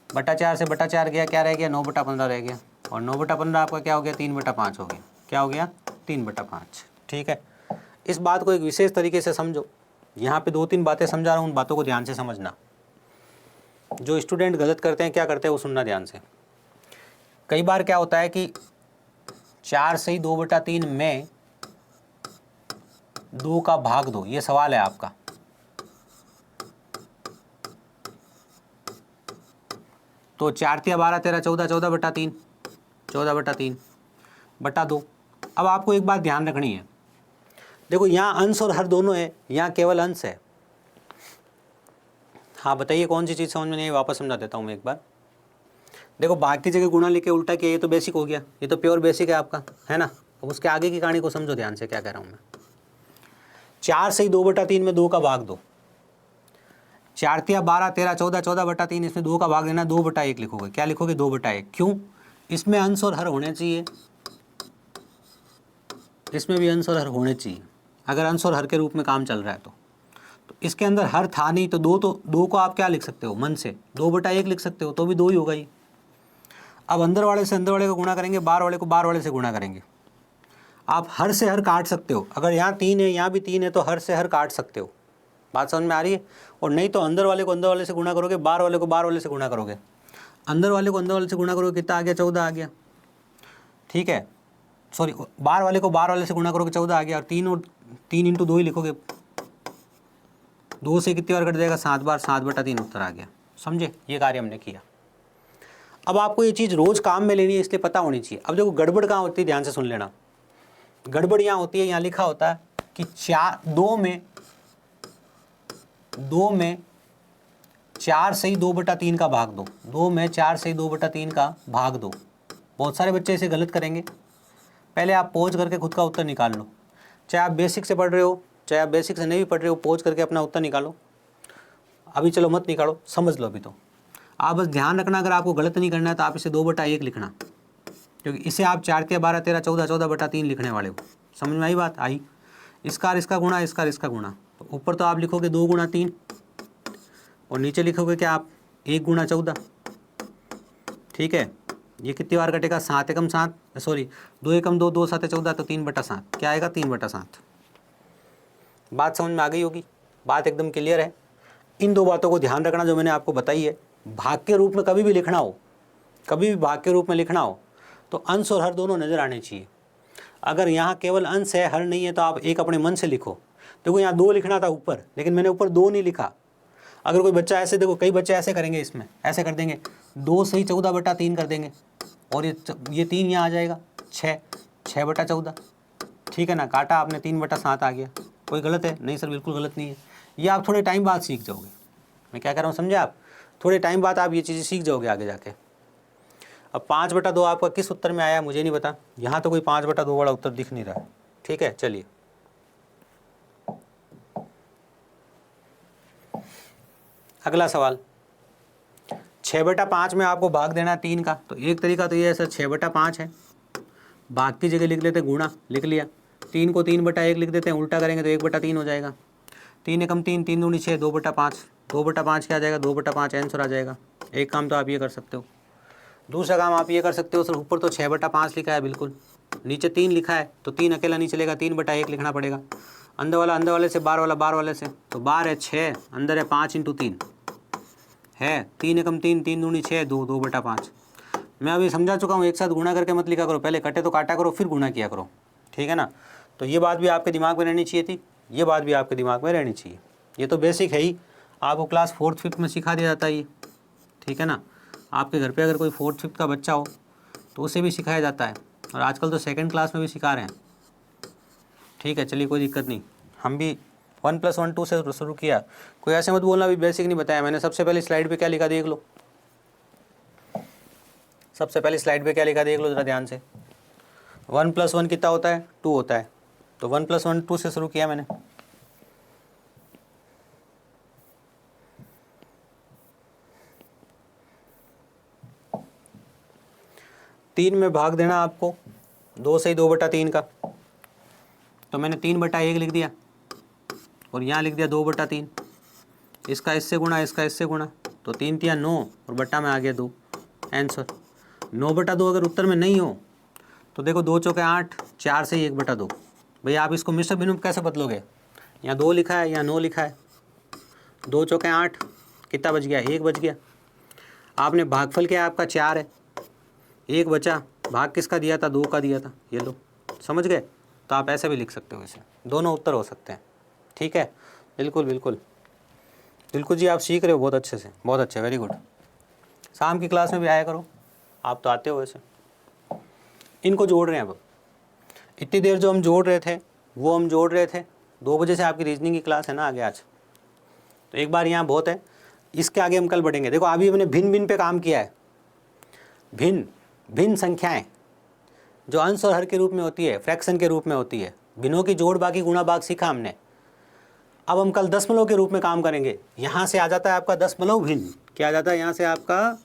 बटा 4 से बटा 4 गया, क्या रह गया, 9/15 रह गया। और 9/15 आपका क्या हो गया, 3/5 हो गया। क्या हो गया, 3/5। ठीक है, इस बात को एक विशेष तरीके से समझो। यहाँ पे 2-3 बातें समझा रहा हूँ, उन बातों को ध्यान से समझना। जो स्टूडेंट गलत करते हैं, क्या करते हैं वो सुनना ध्यान से। कई बार क्या होता है कि 4 सही 2/3 में 2 का भाग दो, ये सवाल है आपका। तो 4 × 12 13 14, 14/3, 14/3 बटा 2। अब आपको एक बात ध्यान रखनी है, देखो यहाँ अंश और हर दोनों है, यहाँ केवल अंश है। हाँ बताइए कौन सी चीज़ समझ में नहीं आई, वापस समझा देता हूँ मैं एक बार। देखो भाग की जगह गुणा लेके उल्टा किया, ये तो बेसिक हो गया, ये तो प्योर बेसिक है आपका, है ना। अब उसके आगे की कहानी को समझो ध्यान से, क्या कह रहा हूँ मैं। 4 सही 2/3 में 2 का भाग दो। 4 × 12 13 14, 14/3, इसमें 2 का भाग देना, 2/1 लिखोगे। क्या लिखोगे, 2/1। क्यों, इसमें अंश और हर होने चाहिए, इसमें भी अंश और हर होने चाहिए। अगर अंश और हर के रूप में काम चल रहा है तो इसके अंदर हर था नहीं, तो 2 को आप क्या लिख सकते हो, मन से 2/1 लिख सकते हो, तो भी 2 ही होगा ही। अब अंदर वाले से अंदर वाले को गुणा करेंगे, बाहर वाले को बाहर वाले से गुणा करेंगे। आप हर से हर काट सकते हो, अगर यहाँ 3 है यहाँ भी 3 है तो हर से हर काट सकते हो। बात समझ में आ रही है। और नहीं तो अंदर वाले को अंदर वाले से गुणा करोगे, बाहर वाले को बाहर वाले से गुणा करोगे। अंदर वाले को अंदर वाले से गुणा करोगे, कितना आ गया, 14 आ गया। ठीक है, सॉरी, बाहर वाले को बाहर वाले से गुणा करोगे, 14 आ गया। और 3 × 2 ही लिखोगे, 2 से कितनी बार कट जाएगा, 7 बार, 7/3 उत्तर आ गया। समझे, ये कार्य हमने किया। अब आपको ये चीज़ रोज़ काम में लेनी है, इसलिए पता होनी चाहिए। अब देखो गड़बड़ कहाँ होती है, ध्यान से सुन लेना। गड़बड़ यहाँ होती है, यहाँ लिखा होता है कि 2 में 4 सही 2/3 का भाग दो। 2 में 4 सही 2/3 का भाग दो। बहुत सारे बच्चे इसे गलत करेंगे। पहले आप पॉज करके खुद का उत्तर निकाल लो, चाहे आप बेसिक से पढ़ रहे हो, चाहे आप बेसिक से नहीं भी पढ़ रहे हो, पॉज करके अपना उत्तर निकालो। अभी चलो मत निकालो, समझ लो अभी तो। आप बस ध्यान रखना, अगर आपको गलत नहीं करना है तो आप इसे 2/1 लिखना, क्योंकि इसे आप 4 × 12 13 14, 14/3 लिखने वाले हो। समझ में आई बात, आई। इसका और इसका गुणा, इसका और इसका गुणा, तो ऊपर तो आप लिखोगे 2 गुणा 3 और नीचे लिखोगे क्या आप 1 गुणा 14। ठीक है, ये कितनी बार कटेगा, 7 एकम 7, सॉरी 2 एकम 2, 2 7 14, तो 3/7 क्या आएगा, 3/7। बात समझ में आ गई होगी, बात एकदम क्लियर है। इन दो बातों को ध्यान रखना जो मैंने आपको बताई है। भाग के रूप में कभी भी लिखना हो, कभी भी भाग के रूप में लिखना हो तो अंश और हर दोनों नज़र आने चाहिए। अगर यहाँ केवल अंश है, हर नहीं है, तो आप एक अपने मन से लिखो। देखो यहाँ 2 लिखना था ऊपर, लेकिन मैंने ऊपर 2 नहीं लिखा। अगर कोई बच्चा ऐसे, देखो कई बच्चे ऐसे करेंगे, इसमें ऐसे कर देंगे, 2 सही 14/3 कर देंगे और ये 3 यहाँ आ जाएगा, 6/14। ठीक है ना, काटा आपने, 3/7 आ गया। कोई गलत है? नहीं सर, बिल्कुल गलत नहीं है। ये आप थोड़े टाइम बाद सीख जाओगे। मैं क्या कह रहा हूँ समझे आप? थोड़े टाइम बाद आप ये चीज़ें सीख जाओगे आगे जाके। अब 5/2 आपका किस उत्तर में आया मुझे नहीं पता, यहाँ तो कोई 5/2 वाला उत्तर दिख नहीं रहा है। ठीक है, चलिए अगला सवाल। 6/5 में आपको भाग देना है 3 का, तो एक तरीका तो ये है सर 6/5 है, भाग की जगह लिख लेते गुणा, लिख लिया। 3 को 3/1 लिख देते हैं, उल्टा करेंगे तो 1/3 हो जाएगा। 3 एकम 3, 3 दूनी 6, 2/5, 2/5 क्या आ जाएगा, 2/5 आंसर आ जाएगा। एक काम तो आप ये कर सकते हो। दूसरा काम आप ये कर सकते हो, सर ऊपर तो 6/5 लिखा है बिल्कुल, नीचे 3 लिखा है, तो 3 अकेला नहीं चलेगा, 3/1 लिखना पड़ेगा। अंदर वाले से, बाहर वाले से, तो बाहर है 6, अंदर है 5 × 3 है, 3 एकम 3, 3 दूनी 6, 2/5। मैं अभी समझा चुका हूँ, एक साथ गुणा करके मत लिखा करो, पहले कटे तो काटा करो, फिर गुणा किया करो। ठीक है ना, तो ये बात भी आपके दिमाग में रहनी चाहिए थी, ये बात भी आपके दिमाग में रहनी चाहिए। ये तो बेसिक है ही, आपको क्लास 4th 5th में सिखा दिया जाता है ये। ठीक है ना, आपके घर पे अगर कोई 4th 5th का बच्चा हो तो उसे भी सिखाया जाता है, और आजकल तो 2nd क्लास में भी सिखा रहे हैं। ठीक है, चलिए कोई दिक्कत नहीं। हम भी 1 + 1 2 से शुरू किया। कोई ऐसे मत बोलना भी बेसिक नहीं बताया मैंने। सबसे पहले स्लाइड पे क्या लिखा देख लो, सबसे पहले स्लाइड पे क्या लिखा देख लो जरा ध्यान से। 1 + 1 कितना होता है, 2 होता है, तो 1 + 1 2 से शुरू किया मैंने। तीन में भाग देना आपको 2 से 2/3 का, तो मैंने 3/1 लिख दिया और यहाँ लिख दिया 2/3। इसका इससे गुणा, इसका इससे गुणा, तो 3 × 3 = 9 और बट्टा में आ गया 2 आंसर। 9/2 अगर उत्तर में नहीं हो तो देखो 2 चौके 8, 4 से 1/2। भाई आप इसको मिश्र भिन्न कैसे बदलोगे, यहाँ 2 लिखा है, यहाँ 9 लिखा है, 2 चौके 8, कितना बच गया, 1 बच गया। आपने भागफल क्या है आपका 4 है, 1 बचा, भाग किसका दिया था, 2 का दिया था, ये लो, समझ गए। तो आप ऐसे भी लिख सकते हो, इसे दोनों उत्तर हो सकते हैं। ठीक है, बिल्कुल बिल्कुल बिल्कुल जी, आप सीख रहे हो बहुत अच्छे से, बहुत अच्छे, वेरी गुड। शाम की क्लास में भी आया करो, आप तो आते हो वैसे। इनको जोड़ रहे हैं अब, इतनी देर जो हम जोड़ रहे थे वो हम जोड़ रहे थे। 2 बजे से आपकी रीजनिंग की क्लास है ना आगे आज, तो एक बार यहाँ बहुत है, इसके आगे हम कल बढ़ेंगे। देखो अभी हमने भिन्न भिन्न पे काम किया है, भिन्न संख्याएं जो अंश और हर के रूप में होती है, फ्रैक्शन के रूप में होती है, भिन्नों की जोड़ बाकी गुणा भाग सीखा हमने। अब हम कल दशमलव के रूप में काम करेंगे। यहाँ से आ जाता है आपका दशमलव भिन्न, क्या आ जाता है यहाँ से आपका,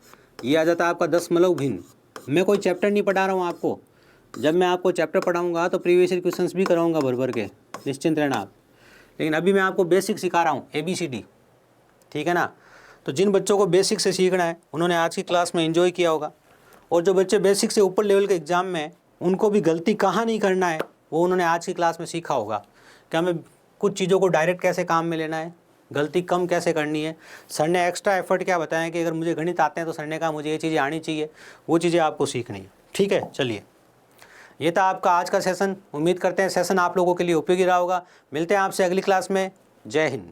ये आ जाता है आपका दशमलव भिन्न। मैं कोई चैप्टर नहीं पढ़ा रहा हूँ आपको, जब मैं आपको चैप्टर पढ़ाऊँगा तो प्रीवियस ईयर क्वेश्चंस भी कराऊँगा भर भर के, निश्चिंत रहना आप। लेकिन अभी मैं आपको बेसिक सिखा रहा हूँ, ABCD। ठीक है ना, तो जिन बच्चों को बेसिक से सीखना है उन्होंने आज की क्लास में एंजॉय किया होगा, और जो बच्चे बेसिक से ऊपर लेवल के एग्ज़ाम में उनको भी गलती कहाँ नहीं करना है वो उन्होंने आज की क्लास में सीखा होगा कि हमें कुछ चीज़ों को डायरेक्ट कैसे काम में लेना है, गलती कम कैसे करनी है। सर ने एक्स्ट्रा एफर्ट क्या बताया कि अगर मुझे गणित आते हैं तो सर ने कहा मुझे ये चीज़ें आनी चाहिए, वो चीज़ें आपको सीखनी है। ठीक है, चलिए ये था आपका आज का सेशन। उम्मीद करते हैं सेशन आप लोगों के लिए उपयोगी रहा होगा। मिलते हैं आपसे अगली क्लास में। जय हिंद।